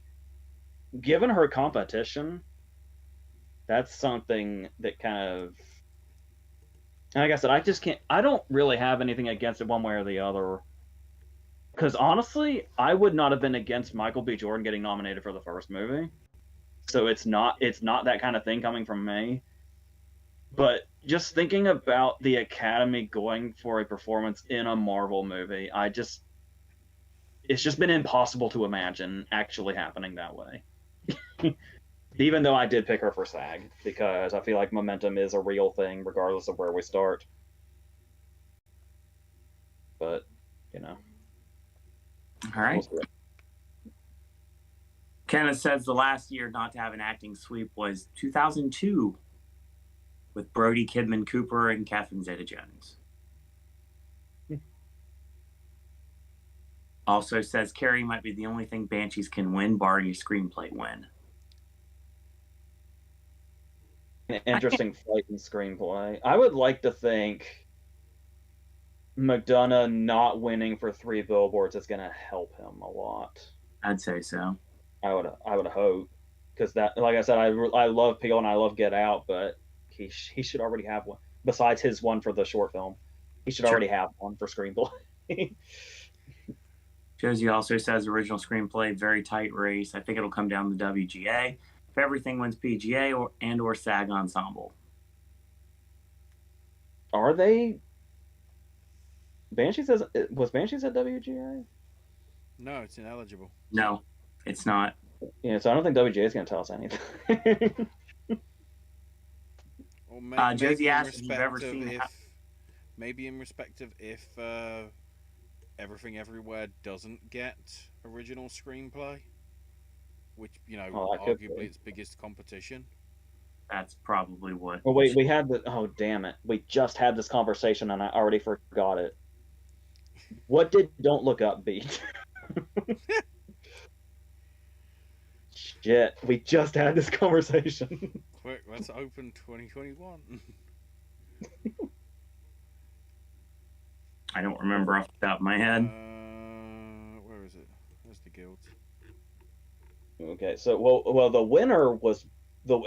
given her competition, that's something that kind of, and like I said, I just can't. I don't really have anything against it one way or the other. Because honestly, I would not have been against Michael B. Jordan getting nominated for the first movie. So it's not that kind of thing coming from me. But just thinking about the Academy going for a performance in a Marvel movie, it's just been impossible to imagine actually happening that way. Even though I did pick her for SAG, because I feel like momentum is a real thing regardless of where we start. But, All right. Kenneth says the last year not to have an acting sweep was 2002 with Brody Kidman Cooper and Catherine Zeta-Jones. Also says Carrie might be the only thing Banshees can win, barring a screenplay win. An interesting fight in screenplay. I would like to think McDonough not winning for 3 Billboards is going to help him a lot. I'd say so. I would hope, because that, like I said, I love Peel and I love Get Out, but he should already have one besides his one for the short film. He should already have one for screenplay. Josie also says original screenplay, very tight race. I think it'll come down to WGA. If everything wins PGA or SAG Ensemble. Are they? Banshees was Banshees at WGA? no, it's ineligible. No, it's not. Yeah, so I don't think WGA is going to tell us anything. Or Josie asked if you've ever seen maybe in respect of if Everything Everywhere doesn't get original screenplay, which arguably its biggest competition. That's probably what. Oh wait, oh damn it, we just had this conversation and I already forgot it. What did Don't Look Up beat? Shit, we just had this conversation. Quick, let's open 2021. I don't remember off the top of my head. Where is it? Where's the guild? Okay, so well, the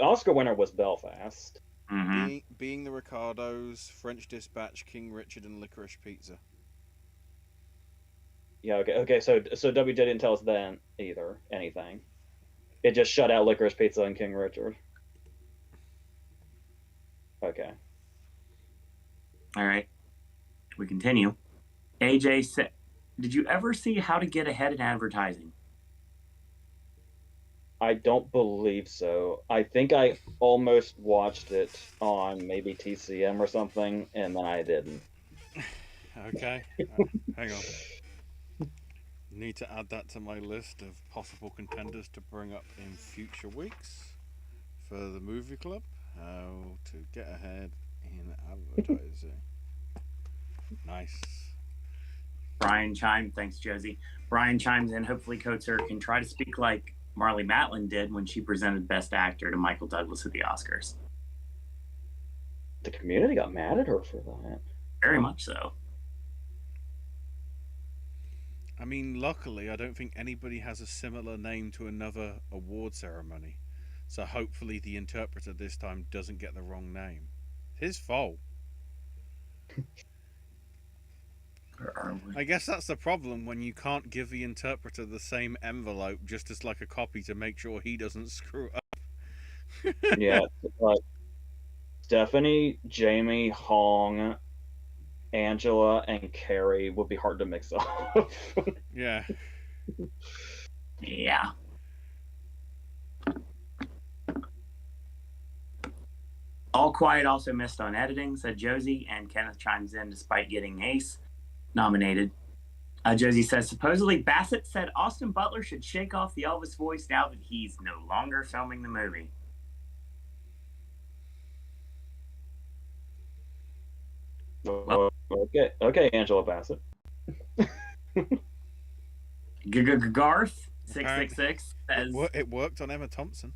Oscar winner was Belfast. Mm-hmm. Being the Ricardos, French Dispatch, King Richard, and Licorice Pizza. Yeah, okay. So W didn't tell us then either anything. It just shut out Licorice Pizza and King Richard. Okay. All right, we continue. AJ said, "Did you ever see How to Get Ahead in Advertising?" I don't believe so. I think I almost watched it on maybe TCM or something, and then I didn't. Okay, hang on. Need to add that to my list of possible contenders to bring up in future weeks for the movie club. How to get ahead in advertising. Nice. Thanks, Josie. Brian chimes in. Hopefully, Coates can try to speak like Marlee Matlin did when she presented Best Actor to Michael Douglas at the Oscars. The community got mad at her for that. Very much so. I mean, luckily, I don't think anybody has a similar name to another award ceremony. So hopefully the interpreter this time doesn't get the wrong name. His fault. I guess that's the problem when you can't give the interpreter the same envelope just as like a copy to make sure he doesn't screw up. Yeah, like Stephanie, Jamie, Hong, Angela, and Carrie would be hard to mix up. Yeah. Yeah. All Quiet also missed on editing, said Josie, and Kenneth chimes in despite getting Ace nominated. Josie says, supposedly Bassett said Austin Butler should shake off the Elvis voice now that he's no longer filming the movie. Okay, Angela Bassett. Garth 666 says it worked on Emma Thompson.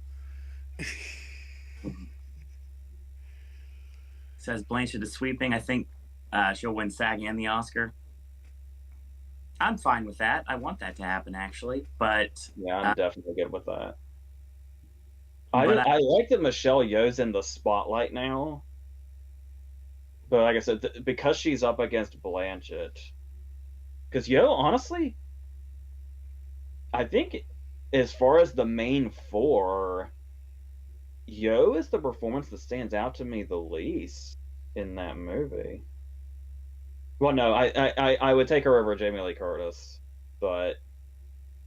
Says Blanchett is sweeping. I think she'll win SAG and the Oscar. I'm fine with that. I want that to happen, actually. But yeah, I'm definitely good with that. I like that Michelle Yeoh's in the spotlight now. But like I said, because she's up against Blanchett. Because Yeoh, honestly, I think as far as the main four, Yeoh is the performance that stands out to me the least in that movie. Well, no, I would take her over Jamie Lee Curtis, but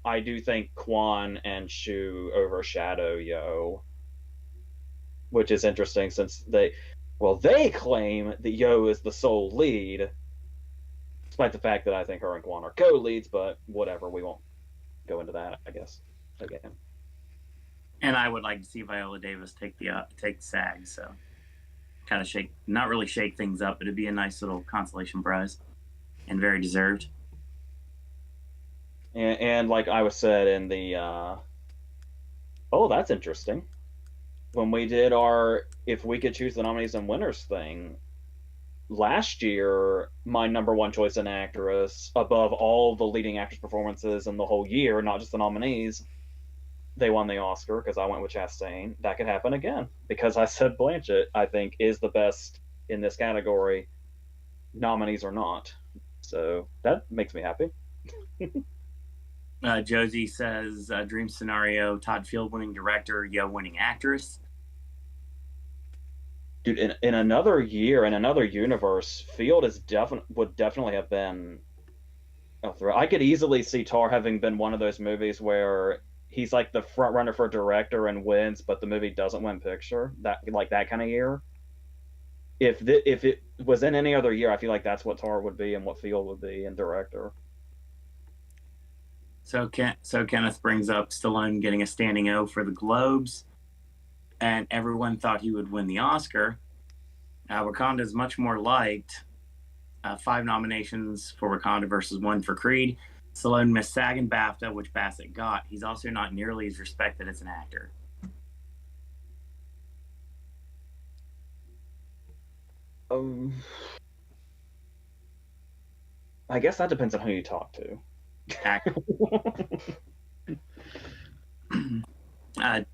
I do think Kwan and Shu overshadow Yeoh, which is interesting since they claim that Yeoh is the sole lead, despite the fact that I think her and Kwan are co-leads, but whatever, we won't go into that, I guess, again. And I would like to see Viola Davis take the SAG, so kind of not really shake things up, but it'd be a nice little consolation prize, and very deserved. And like I was said in the, that's interesting. When we did our if we could choose the nominees and winners thing last year, my number one choice in actress above all the leading actress performances in the whole year, not just the nominees, they won the Oscar because I went with Chastain. That could happen again because I said Blanchett, I think, is the best in this category, nominees or not. So that makes me happy. Josie says, dream scenario, Todd Field winning director, Yeoh winning actress. Dude, in another year, in another universe, Field would definitely have been a threat. I could easily see Tar having been one of those movies where he's like the front runner for director and wins, but the movie doesn't win picture. That kind of year. If it was in any other year, I feel like that's what Tar would be and what Field would be in director. So Kenneth brings up Stallone getting a standing O for the Globes, and everyone thought he would win the Oscar. Wakanda is much more liked. 5 nominations for Wakanda versus 1 for Creed. Stallone missed SAG and BAFTA, which Bassett got. He's also not nearly as respected as an actor. I guess that depends on who you talk to.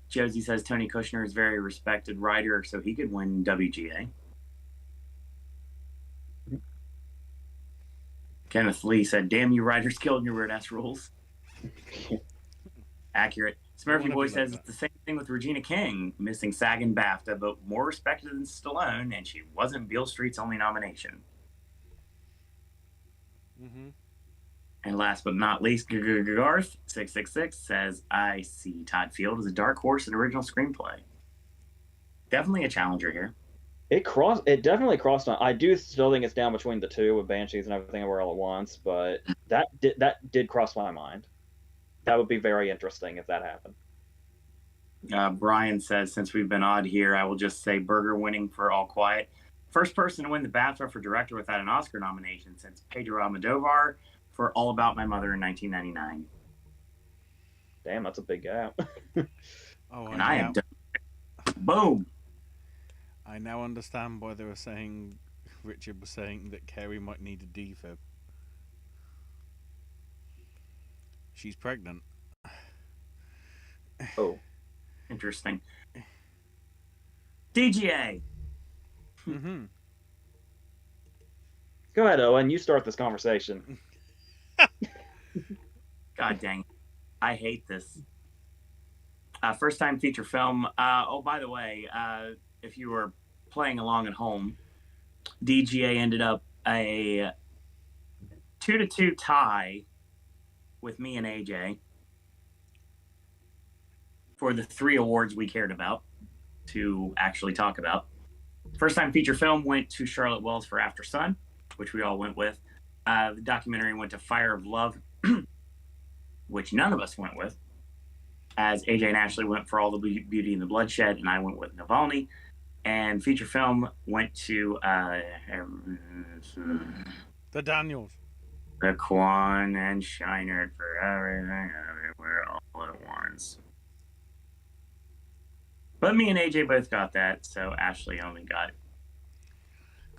Josie says Tony Kushner is a very respected writer, so he could win WGA. Kenneth Lee said, "Damn you, Writers Guild and your weird-ass rules." Accurate. Smurfy Boy says it's the same thing with Regina King, missing SAG and BAFTA, but more respected than Stallone, and she wasn't Beale Street's only nomination. Mm-hmm. And last but not least, Garth666 says, "I see Todd Field as a dark horse in original screenplay. Definitely a challenger here." It definitely crossed on. I do still think it's down between the two with Banshees and Everything Everywhere All at Once, but that did cross my mind. That would be very interesting if that happened. Brian says, "Since we've been odd here, I will just say Berger winning for All Quiet. First person to win the BAFTA for director without an Oscar nomination since Pedro Almodovar for All About My Mother in 1999. Damn, that's a big gap. Oh, And I am done. Boom. I now understand why they were saying, Richard was saying that Carrie might need a defib. She's pregnant. Oh, Interesting. DGA. Mm-hmm. Go ahead, Owen. You start this conversation. God dang it. I hate this. First time feature film. Oh, by the way, if you were playing along at home, DGA ended up a 2-2 tie with me and AJ for the 3 awards we cared about to actually talk about. First time feature film went to Charlotte Wells for After Sun, which we all went with. The documentary went to Fire of Love, which none of us went with, as AJ and Ashley went for All the Beauty and the Bloodshed, and I went with Navalny. And feature film went to The Daniels. The Kwan and Shiner for Everything Everywhere All at Once. But me and AJ both got that, so Ashley only got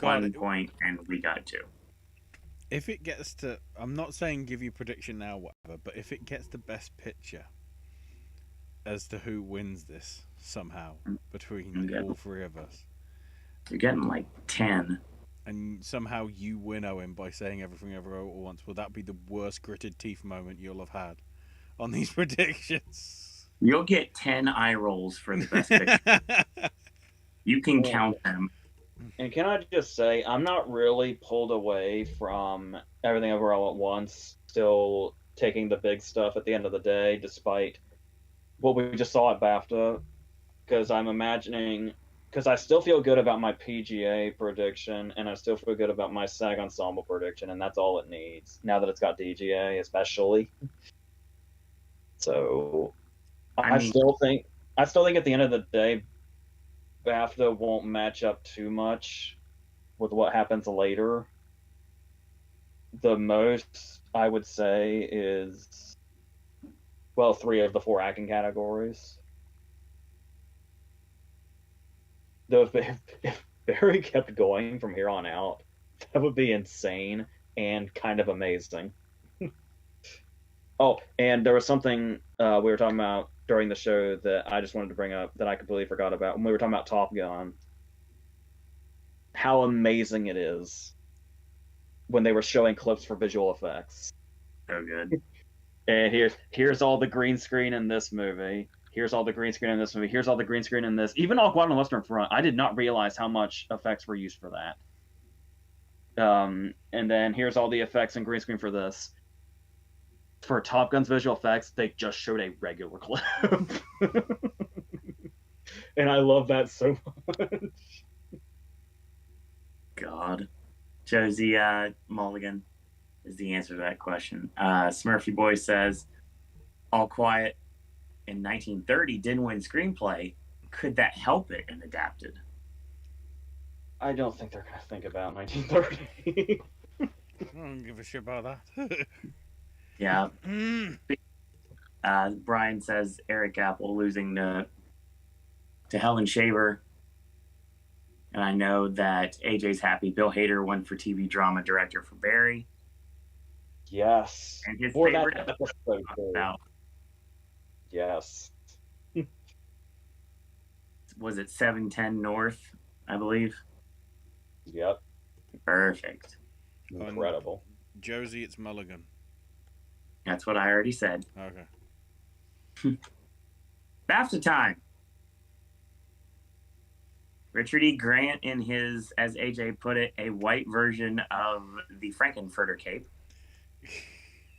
1 point, and we got 2. If it gets to, I'm not saying give you prediction now, whatever, but if it gets to Best Picture as to who wins this somehow between all 3 of us, you're getting like 10. and somehow you win, Owen, by saying Everything Everywhere All at Once, will that be the worst gritted teeth moment you'll have had on these predictions? You'll get 10 eye rolls for the Best Picture. You can count them. And can I just say, I'm not really pulled away from Everything Everywhere All at Once, still taking the big stuff at the end of the day, despite what we just saw at BAFTA, because I'm imagining, because I still feel good about my PGA prediction, and I still feel good about my SAG Ensemble prediction, and that's all it needs, now that it's got DGA, especially. So, I still think at the end of the day, BAFTA won't match up too much with what happens later. The most I would say is, well, 3 of the 4 acting categories. Though if Barry kept going from here on out, that would be insane and kind of amazing. Oh, and there was something we were talking about during the show that I just wanted to bring up that I completely forgot about. When we were talking about Top Gun, how amazing it is when they were showing clips for visual effects. So good. And here's all the green screen in this movie. Here's all the green screen in this movie. Here's all the green screen in this. Even All Quiet on the Western Front, I did not realize how much effects were used for that. And then here's all the effects and green screen for this. For Top Gun's visual effects, they just showed a regular clip. And I love that so much. God. Josie Mulligan is the answer to that question. Smurfy Boy says, All Quiet in 1930 didn't win screenplay. Could that help it and adapted? I don't think they're going to think about 1930. I don't give a shit about that. Yeah. Brian says Eric Apple losing to Helen Shaver. And I know that AJ's happy. Bill Hader won for TV drama director for Barry. Yes. And his For favorite that episode. about, Yes. was it 710 North, I believe? Yep. Perfect. Incredible. Josie, it's Mulligan. That's what I already said. Okay. BAFTA time. Richard E. Grant in his, as AJ put it, a white version of the Frankenfurter cape.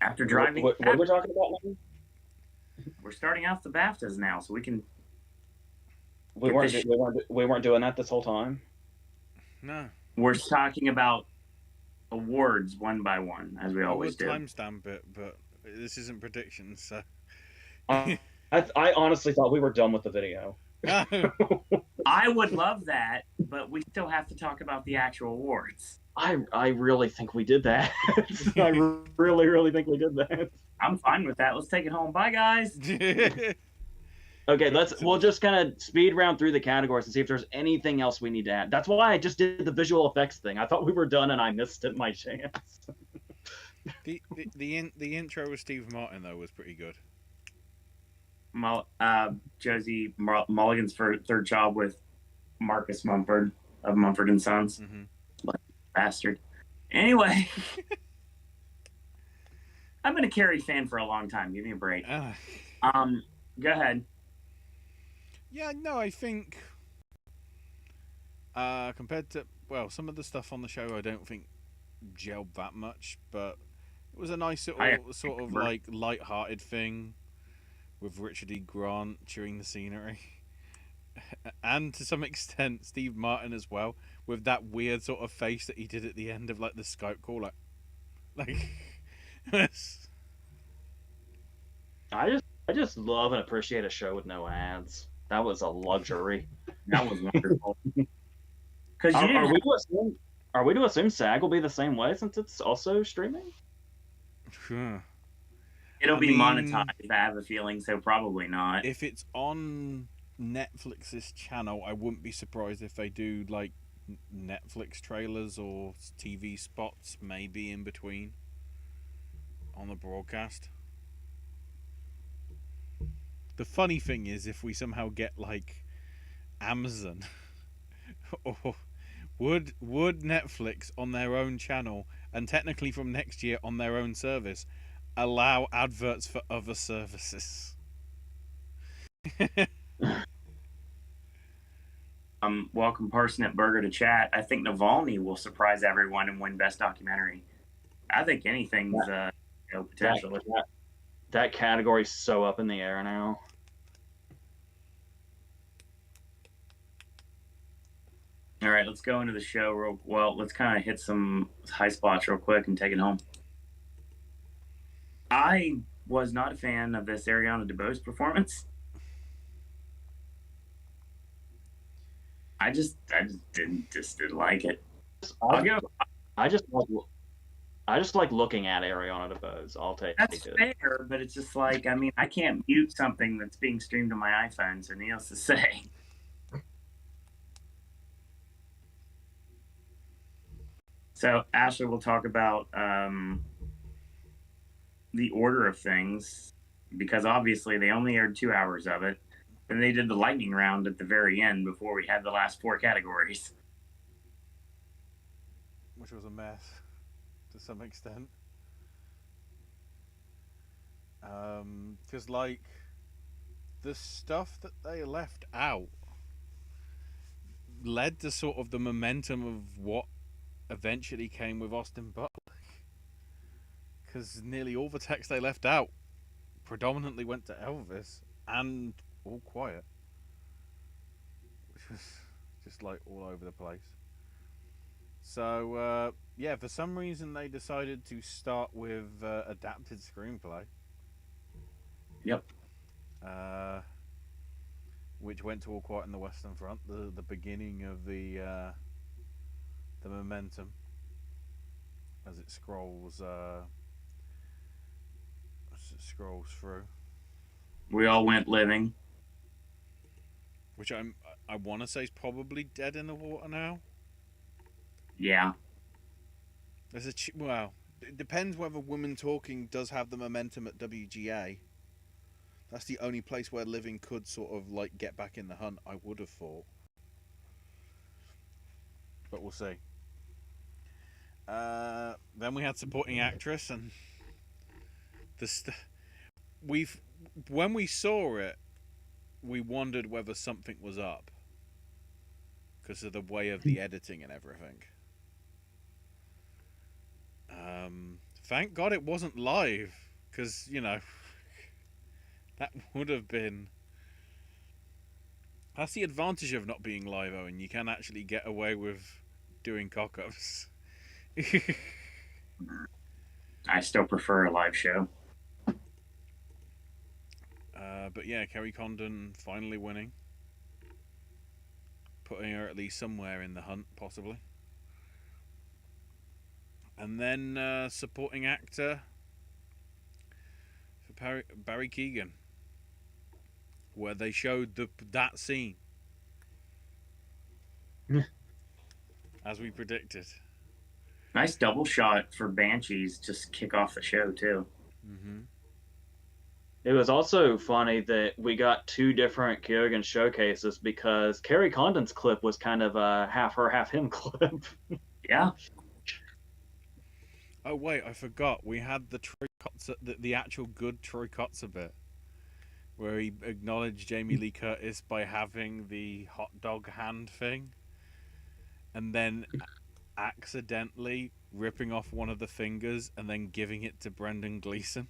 After driving, What are we talking about now? we're starting off the BAFTAs now, so we can. We weren't doing that this whole time. No. We're talking about awards one by one, as we always do. I would timestamp it, but this isn't predictions, so. I honestly thought we were done with the video. I would love that, but we still have to talk about the actual awards. I really think we did that. I really think we did that. I'm fine with that. Let's take it home. Bye, guys. Okay, we'll just kind of speed round through the categories and see if there's anything else we need to add. That's why I just did the visual effects thing. I thought we were done and I missed it my chance. The intro with Steve Martin though was pretty good. Josie Mulligan's third job with Marcus Mumford of Mumford and Sons. Mm-hmm. Bastard. Anyway, I've been a Carrie fan for a long time. Give me a break. Go ahead. Yeah, no, I think compared to some of the stuff on the show, I don't think gelled that much, but it was a nice little sort of like light-hearted thing with Richard E. Grant chewing the scenery. And to some extent, Steve Martin as well, with that weird sort of face that he did at the end of like the Skype call, like I just love and appreciate a show with no ads. That was a luxury. That was wonderful. Because are we to assume SAG will be the same way since it's also streaming? It'll be monetized. I have a feeling, so probably not. If it's on Netflix's channel, I wouldn't be surprised if they do like Netflix trailers or TV spots maybe in between on the broadcast. The funny thing is, if we somehow get like Amazon or would Netflix on their own channel and technically from next year on their own service allow adverts for other services? Welcome Parsnip Burger to chat. I think Navalny will surprise everyone and win Best Documentary. I think anything's potential. That category's so up in the air now. All right, let's go into the show. Let's kind of hit some high spots real quick and take it home. I was not a fan of this Ariana DeBose performance. I just didn't like it. I just like looking at Ariana DeBose. I'll take That's it. fair, but it's just like, I mean, I can't mute something that's being streamed on my iPhone, so needless to say. So Ashley will talk about the order of things, because obviously they only aired 2 hours of it. And they did the lightning round at the very end before we had the last 4 categories. Which was a mess to some extent. Because like the stuff that they left out led to sort of the momentum of what eventually came with Austin Butler. Because nearly all the text they left out predominantly went to Elvis and All Quiet, which was just like all over the place. So for some reason they decided to start with adapted screenplay. Yep. Which went to All Quiet on the Western Front, the beginning of the momentum as it scrolls through. We All Went Living, which I want to say is probably dead in the water now. Yeah. There's it depends whether Women Talking does have the momentum at WGA. That's the only place where Living could sort of like get back in the hunt, I would have thought. But we'll see. Then we had supporting actress, and we've when we saw it, we wondered whether something was up because of the way of the editing and everything. Thank God it wasn't live, because that would have been. That's the advantage of not being live, Owen. You can actually get away with doing cock-ups. I still prefer a live show. But yeah, Kerry Condon finally winning, putting her at least somewhere in the hunt, possibly. And then supporting actor for Barry Keoghan, where they showed that scene as we predicted. Nice double shot for Banshees, just kick off the show too. Mm-hmm. It was also funny that we got two different Keoghan showcases because Kerry Condon's clip was kind of a half her, half him clip. Yeah. Oh wait, I forgot. We had the Troy Kotzer, the actual good Troy Kotzer bit, where he acknowledged Jamie Lee Curtis by having the hot dog hand thing, and then accidentally ripping off one of the fingers and then giving it to Brendan Gleeson.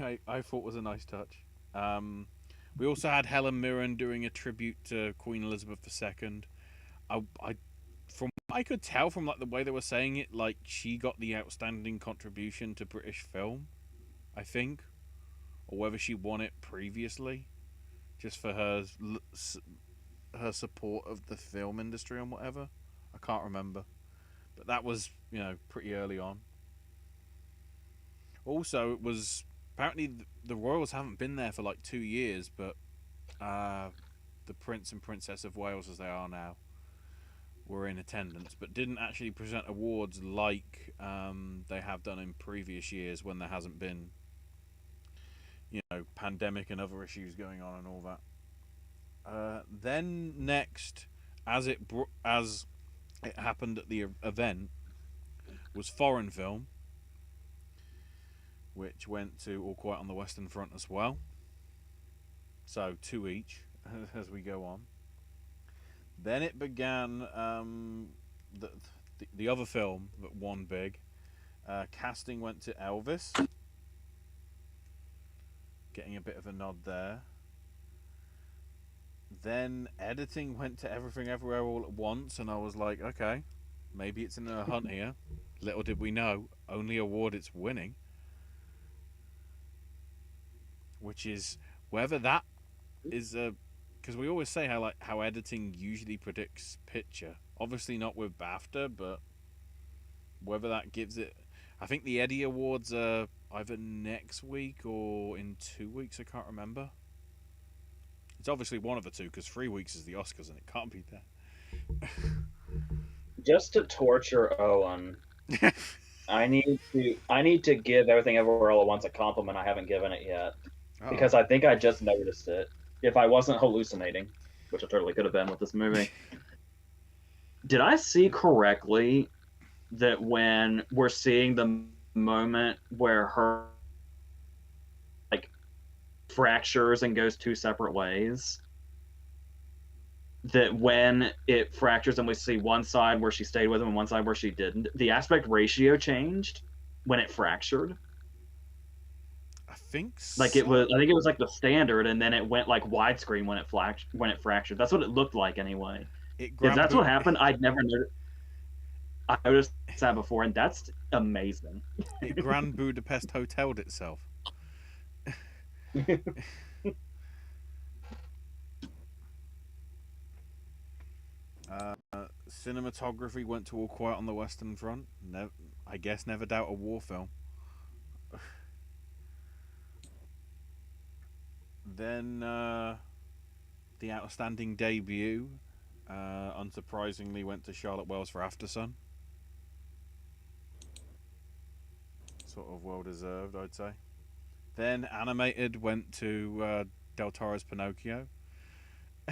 I thought was a nice touch. We also had Helen Mirren doing a tribute to Queen Elizabeth II. From what I could tell from like the way they were saying it, like she got the outstanding contribution to British film, I think, or whether she won it previously, just for her support of the film industry and whatever. I can't remember, but that was pretty early on. Also, it was apparently the royals haven't been there for like 2 years, but the Prince and Princess of Wales, as they are now, were in attendance, but didn't actually present awards like they have done in previous years when there hasn't been, pandemic and other issues going on and all that. Then next, as it happened at the event, was foreign film, which went to All Quiet on the Western Front as well. So 2 each as we go on. Then it began the other film that won big. Casting went to Elvis, getting a bit of a nod there. Then editing went to Everything Everywhere All at Once, and I was like, okay, maybe it's in a hunt here. Little did we know, only award it's winning. Which is whether that is a, because we always say how editing usually predicts picture. Obviously not with BAFTA, but whether that gives it. I think the Eddie Awards are either next week or in 2 weeks. I can't remember. It's obviously one of the two because 3 weeks is the Oscars and it can't be that. Just to torture Owen, I need to give Everything Everywhere All at Once a compliment I haven't given it yet. Uh-oh. Because I think I just noticed it. If I wasn't hallucinating, which I totally could have been with this movie. Did I see correctly that when we're seeing the moment where her fractures and goes two separate ways, that when it fractures and we see one side where she stayed with him and one side where she didn't, the aspect ratio changed when it fractured? I think so. I think it was like the standard, and then it went like widescreen when it fractured. That's what it looked like anyway. If that's what happened, I'd never noticed. I noticed that before, and that's amazing. It Grand Budapest Hoteled itself. Cinematography went to All Quiet on the Western Front. I guess never doubt a war film. Then the outstanding debut, unsurprisingly, went to Charlotte Wells for Aftersun. Sort of well deserved, I'd say. Then animated went to Del Toro's Pinocchio,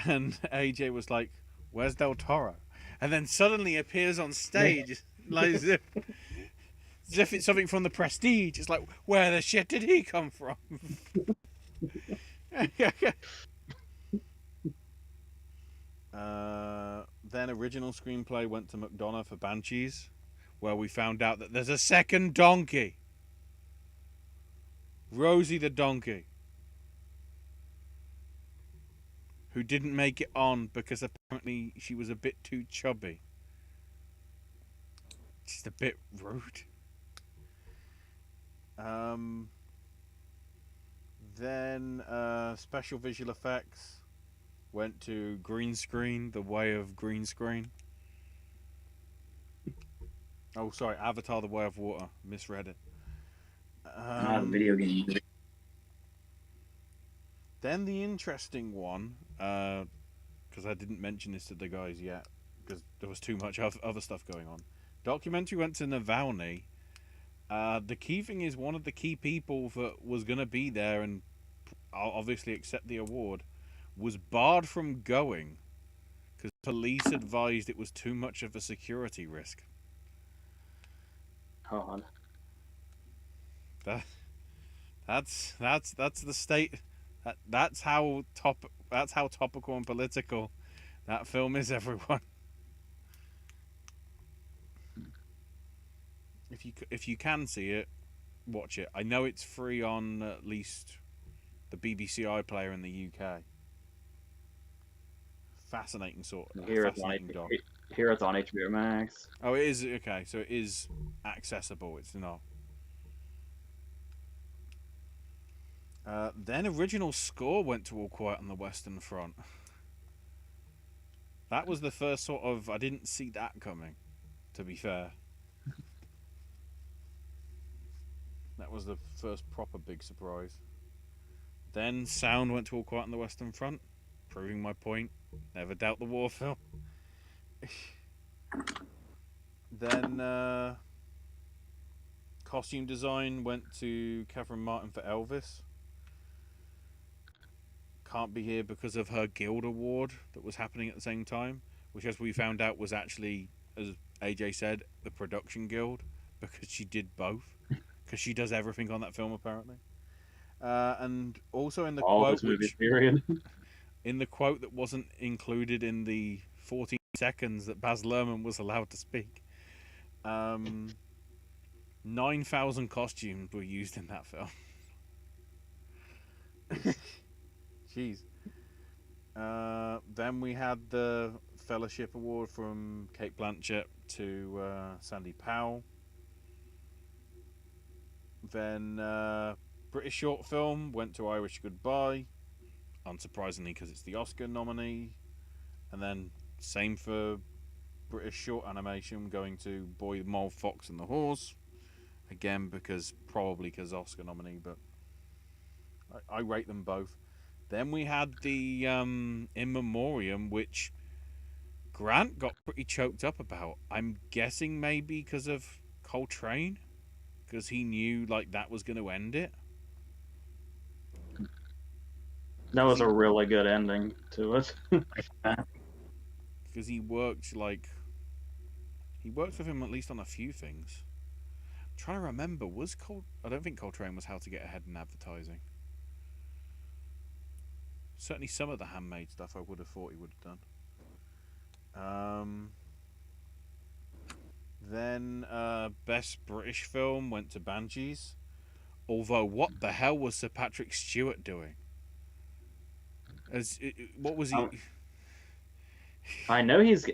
and AJ was like, Where's Del Toro? And then suddenly appears on stage, like as if it's something from The Prestige. It's like, where the shit did he come from? Then original screenplay went to McDonough for Banshees, where we found out that there's a second donkey. Rosie the donkey. Who didn't make it on because apparently she was a bit too chubby. Just a bit rude. Then special visual effects went to green screen, the way of green screen. Oh, sorry, Avatar: The Way of Water. Misread it. The video game. Then the interesting one, because I didn't mention this to the guys yet, because there was too much other stuff going on. Documentary went to Navalny. The key thing is one of the key people that was going to be there and obviously accept the award was barred from going because police advised it was too much of a security risk. God. That's the state. That's how topical and political that film is, everyone. If you can see it, watch it. I know it's free on at least the BBC iPlayer in the UK. Fascinating Here it's on HBO Max. Oh, it is okay. So it is accessible. It's not. Then original score went to All Quiet on the Western Front. That was the first sort of. I didn't see that coming, to be fair. That was the first proper big surprise. Then sound went to All Quiet on the Western Front, proving my point. Never doubt the war film. Then costume design went to Catherine Martin for Elvis. Can't be here because of her Guild Award that was happening at the same time, which, as we found out, was actually, as AJ said, the production guild, because she did both. Because she does everything on that film, apparently. And also in the quote, in the quote that wasn't included in the 14 seconds that Baz Luhrmann was allowed to speak, 9,000 costumes were used in that film. Jeez. Then we had the Fellowship Award from Kate Blanchett to Sandy Powell. Then British short film went to Irish Goodbye, unsurprisingly because it's the Oscar nominee. And then same for British short animation, going to Boy, the Mole, Fox and the Horse, again probably because Oscar nominee, but I rate them both. Then we had the In Memoriam, which Grant got pretty choked up about. I'm guessing maybe because of Coltrane, because he knew like that was going to end it. That was a really good ending to it. Because he worked with him at least on a few things. I'm trying to remember, I don't think Coltrane was How to Get Ahead in Advertising. Certainly some of the Handmade stuff I would have thought he would have done. Then Best British Film went to Banshees. Although, what the hell was Sir Patrick Stewart doing? What was he? I know he's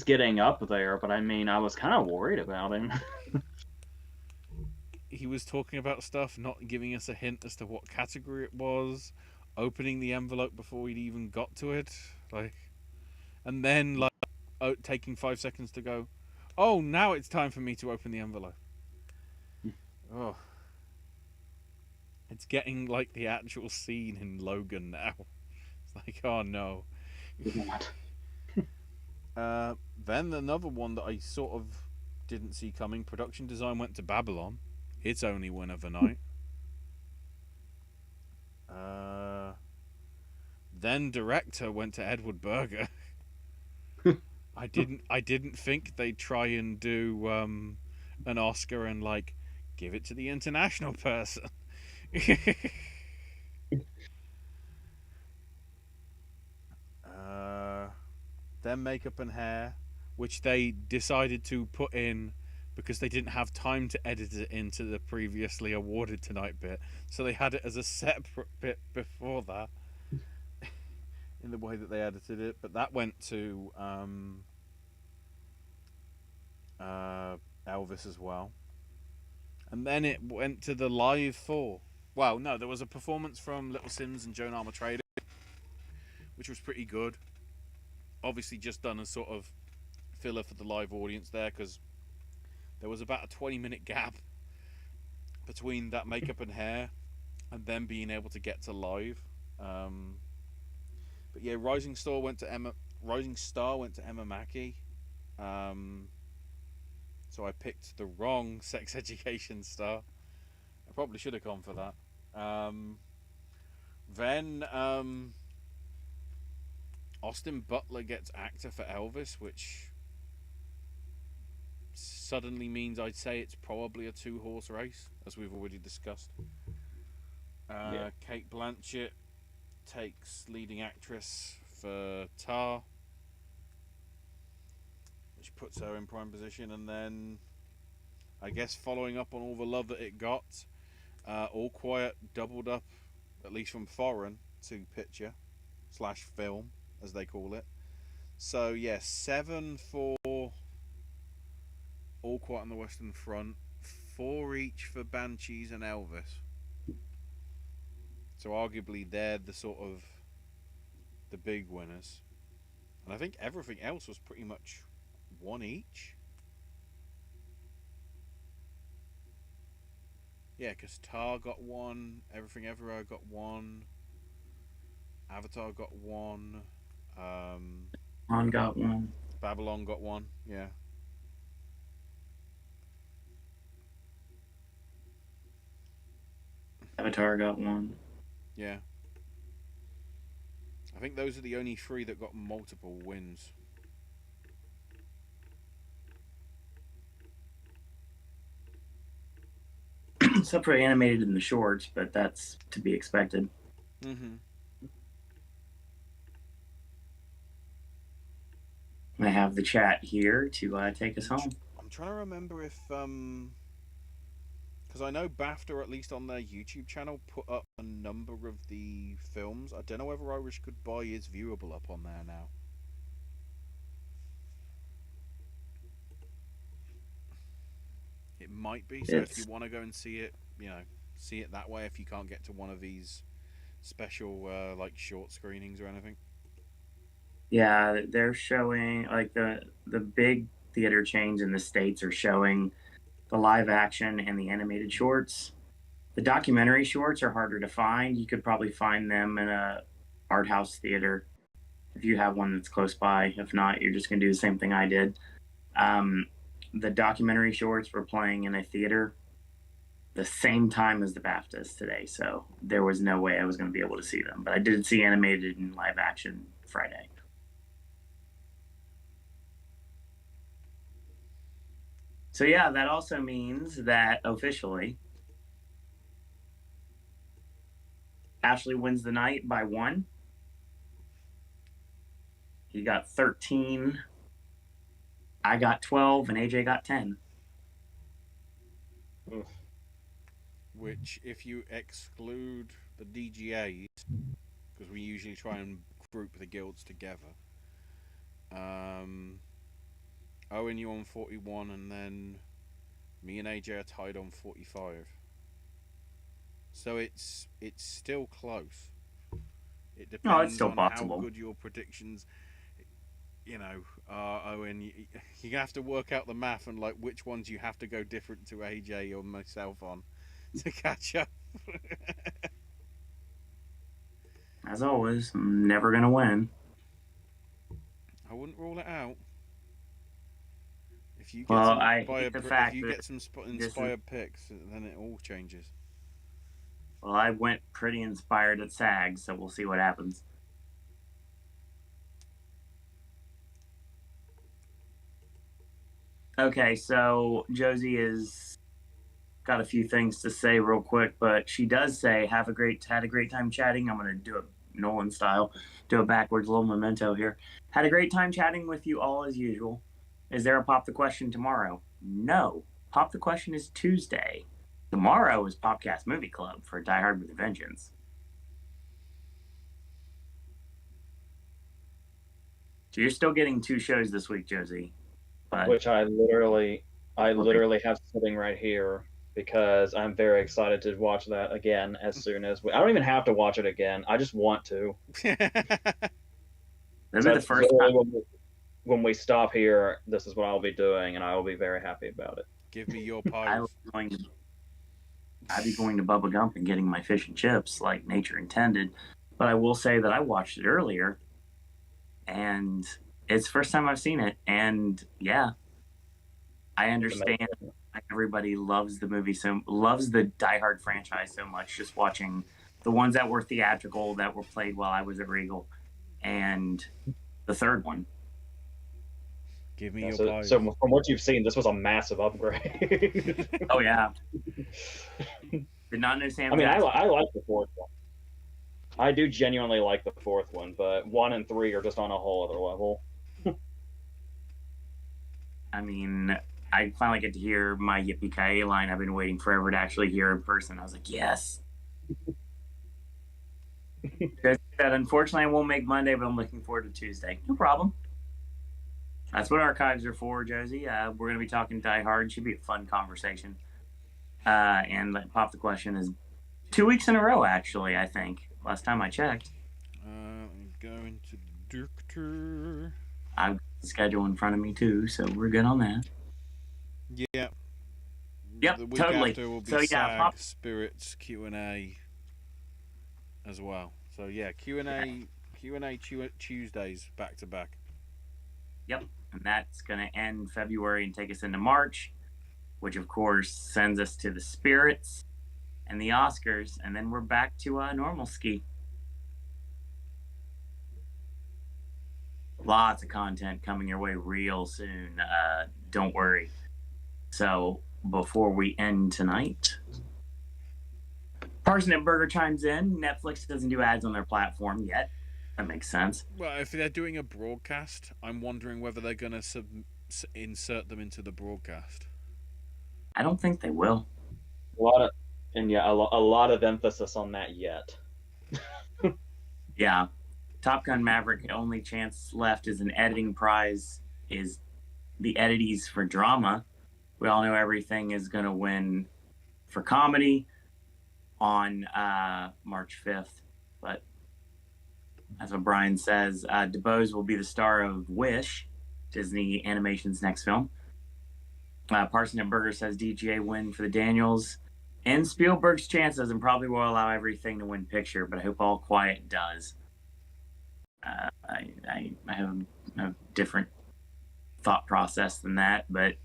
getting up there, but I mean, I was kind of worried about him. He was talking about stuff, not giving us a hint as to what category it was, opening the envelope before he'd even got to it, and then taking 5 seconds to go, oh, now it's time for me to open the envelope. Oh, it's getting like the actual scene in Logan now. It's like, oh no. Then another one that I sort of didn't see coming, production design went to Babylon. Its only win of the night. Then director went to Edward Berger. I didn't think they'd try and do an Oscar and like give it to the international person. uh, then makeup and hair, which they decided to put in because they didn't have time to edit it into the previously awarded tonight bit, so they had it as a separate bit before that in the way that they edited it. But that went to Elvis as well. And then it went to the live four. Well, no, there was a performance from Little Sims and Joan Armatrading, which was pretty good. Obviously, just done as sort of filler for the live audience there because there was about a 20-minute gap between that makeup and hair and then being able to get to live. But yeah, Rising Star went to Emma Mackey. So I picked the wrong sex education star. I probably should have gone for that. Then Austin Butler gets actor for Elvis, which suddenly means I'd say it's probably a 2-horse race, as we've already discussed. Kate Blanchett takes leading actress for Tar, which puts her in prime position. And then, I guess following up on all the love that it got, All Quiet doubled up, at least from foreign to picture / film, as they call it. So yeah, 7 for All Quiet on the Western Front, 4 each for Banshees and Elvis. So arguably they're the sort of the big winners. And I think everything else was pretty much 1 each. Yeah, because Tar got 1, Everything Everywhere got 1, Avatar got 1, On got 1. Babylon got 1, yeah. Avatar got 1. Yeah. I think those are the only 3 that got multiple wins. Except for animated in the shorts, but that's to be expected. Mm-hmm. I have the chat here to take us home. I'm trying to remember if because I know BAFTA, at least on their YouTube channel, put up a number of the films. I don't know whether Irish Goodbye is viewable up on there now. It might be. So if you want to go and see it, see it that way. If you can't get to one of these special like short screenings or anything. Yeah, they're showing like the big theater chains in the States are showing the live action and the animated shorts. The documentary shorts are harder to find. You could probably find them in a art house theater if you have one that's close by. If not, you're just gonna do the same thing I did. The documentary shorts were playing in a theater the same time as the BAFTAs today, so there was no way I was going to be able to see them. But I did see animated and live action Friday. So yeah, that also means that officially Ashley wins the night by 1. He got 13. I got 12, and AJ got 10. Which, if you exclude the DGAs, because we usually try and group the guilds together, Owen, you on 41, and then me and AJ are tied on 45. So it's still close. It depends on possible. How good your predictions. Owen, you're gonna have to work out the math and like which ones you have to go different to AJ or myself on to catch up. As always, I'm never gonna win. I wouldn't rule it out. If you get some inspired picks, then it all changes. Well, I went pretty inspired at SAG, so we'll see what happens. Okay, so Josie has got a few things to say real quick, but she does say, had a great time chatting. I'm going to do it Nolan style, do it backwards, a little memento here. Had a great time chatting with you all as usual. Is there a Pop the Question tomorrow? No. Pop the Question is Tuesday. Tomorrow is Popcast Movie Club for Die Hard with a Vengeance. So you're still getting 2 shows this week, Josie. But which I literally have sitting right here because I'm very excited to watch that again as soon as I don't even have to watch it again. I just want to. That'll So be the first time. When we stop here, this is what I'll be doing, and I will be very happy about it. Give me your pies. I'd be going to Bubba Gump and getting my fish and chips like nature intended. But I will say that I watched it earlier, and it's the first time I've seen it. And yeah, I understand everybody loves the movie, loves the Die Hard franchise so much. Just watching the ones that were theatrical, that were played while I was at Regal, and the third one. Give me your pies. So from what you've seen, this was a massive upgrade. Oh yeah. Did not understand. I mean, I like the fourth one. I do genuinely like the fourth one, but 1 and 3 are just on a whole other level. I mean, I finally get to hear my Yippee-Ki-Yay line I've been waiting forever to actually hear in person. I was like, yes. That unfortunately I won't make Monday, but I'm looking forward to Tuesday. No problem. That's what archives are for, Josie. We're going to be talking Die Hard. Should be a fun conversation. And Pop the Question is 2 weeks in a row, actually, I think. Last time I checked. I'm going to the doctor. I've got the schedule in front of me, too, so we're good on that. Yeah. Yep, the week totally. After will be So, SAG, Spirits, Q&A as well. So, yeah, Q&A Tuesdays back to back. Yep, and that's going to end February and take us into March, which, of course, sends us to the Spirits and the Oscars, and then we're back to normal ski. Lots of content coming your way real soon. Don't worry. So before we end tonight, Parsnip Burger chimes in. Netflix doesn't do ads on their platform yet. That makes sense. Well, if they're doing a broadcast, I'm wondering whether they're going to insert them into the broadcast. I don't think they will. A lot of emphasis on that yet. Yeah. Top Gun Maverick, only chance left is an editing prize, is the Edities for drama. We all know everything is going to win for comedy on March 5th. But as O'Brien says, DeBose will be the star of Wish, Disney Animation's next film. Parsnip Burger says DGA win for the Daniels. And Spielberg's chances, and probably will allow everything to win picture, but I hope All Quiet does. I have a different thought process than that, but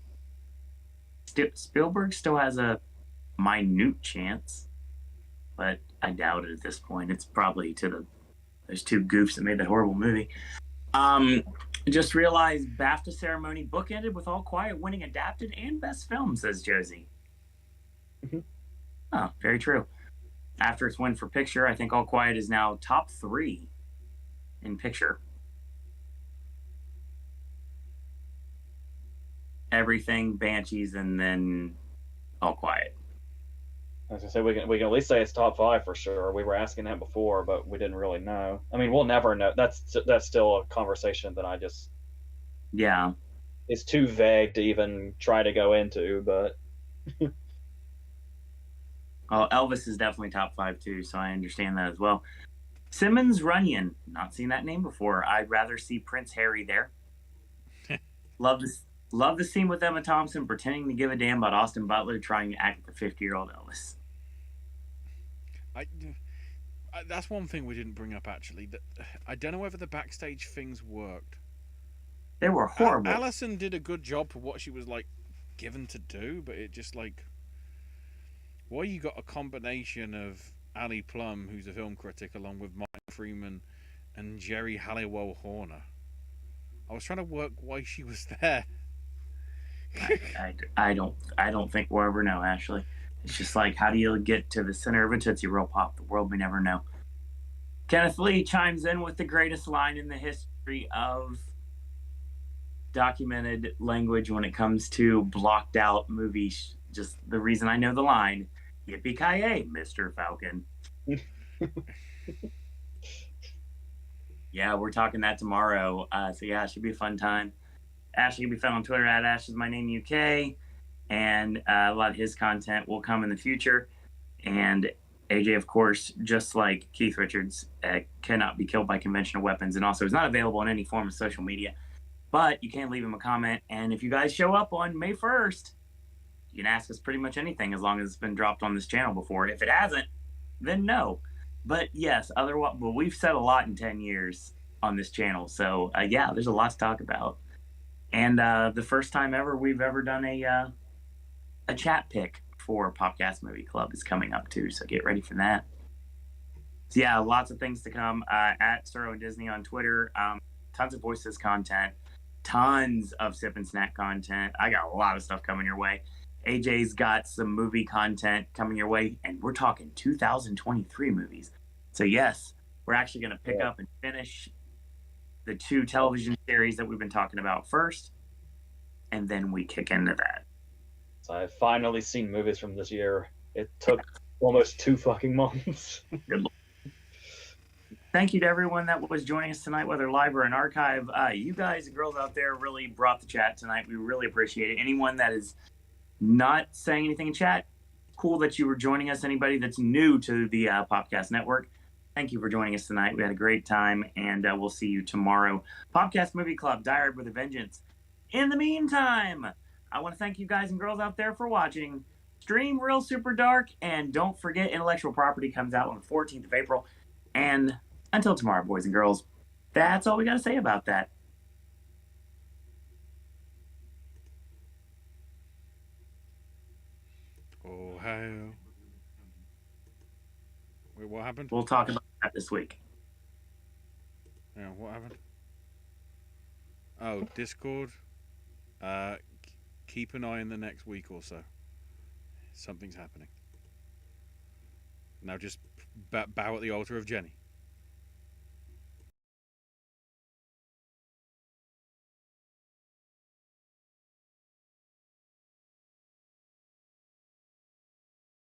Spielberg still has a minute chance, but I doubt it at this point. It's probably there's 2 goofs that made that horrible movie. Just realized BAFTA ceremony bookended with All Quiet winning adapted and best film, says Josie. Mm-hmm. Oh, very true. After its win for picture, I think All Quiet is now top 3 in picture. Everything, Banshees, and then All Quiet. As I say, we can at least say it's top 5 for sure. We were asking that before, but we didn't really know. I mean, we'll never know. That's still a conversation that I just it's too vague to even try to go into. But well, Elvis is definitely top 5 too, so I understand that as well. Simmons Runyon, not seen that name before. I'd rather see Prince Harry there. Love the scene with Emma Thompson pretending to give a damn about Austin Butler trying to act like a 50-year-old Elvis. That's one thing we didn't bring up, actually. I don't know whether the backstage things worked. They were horrible. Allison did a good job for what she was given to do, but it just why you got a combination of Ali Plum, who's a film critic, along with Martin Freeman and Jerry Halliwell Horner. I was trying to work why she was there. I don't think we'll ever know, Ashley. It's just like, how do you get to the center of a Tootsie Roll Pop? The world may never know. Kenneth Lee chimes in with the greatest line in the history of documented language when it comes to blocked out movies. Just the reason I know the line, yippee-ki-yay, Mr. Falcon. Yeah, we're talking that tomorrow. So yeah, it should be a fun time. Ashley can be found on Twitter at AshIsMyNameUK, and a lot of his content will come in the future. And AJ, of course, just like Keith Richards, cannot be killed by conventional weapons, and also is not available in any form of social media. But you can leave him a comment, and if you guys show up on May 1st, you can ask us pretty much anything as long as it's been dropped on this channel before. If it hasn't, then no. But yes, otherwise, but we've said a lot in 10 years on this channel, so yeah, there's a lot to talk about. And the first time ever we've ever done a chat pick for Popcast Movie Club is coming up too, so get ready for that. So yeah, lots of things to come. At Sir Owen Disney on Twitter, tons of voices content, tons of sip and snack content. I got a lot of stuff coming your way. AJ's got some movie content coming your way, and we're talking 2023 movies. So yes, we're actually going to pick up and finish the 2 television series that we've been talking about first, and then we kick into that. So I've finally seen movies from this year. It took almost 2 fucking months. Thank you to everyone that was joining us tonight, whether live or in archive. You guys and girls out there really brought the chat tonight. We really appreciate it. Anyone that is not saying anything in chat, cool that you were joining us. Anybody that's new to the Popcast Network, thank you for joining us tonight. We had a great time, and we'll see you tomorrow. Popcast Movie Club, Die Hard with a Vengeance. In the meantime, I want to thank you guys and girls out there for watching. Stream Real Super Dark, and don't forget Intellectual Property comes out on the 14th of April. And until tomorrow, boys and girls, that's all we got to say about that. Ohio. Wait, what happened? We'll talk about that this week. Yeah, what happened? Oh, Discord. Keep an eye in the next week or so. Something's happening. Now just bow at the altar of Jenny.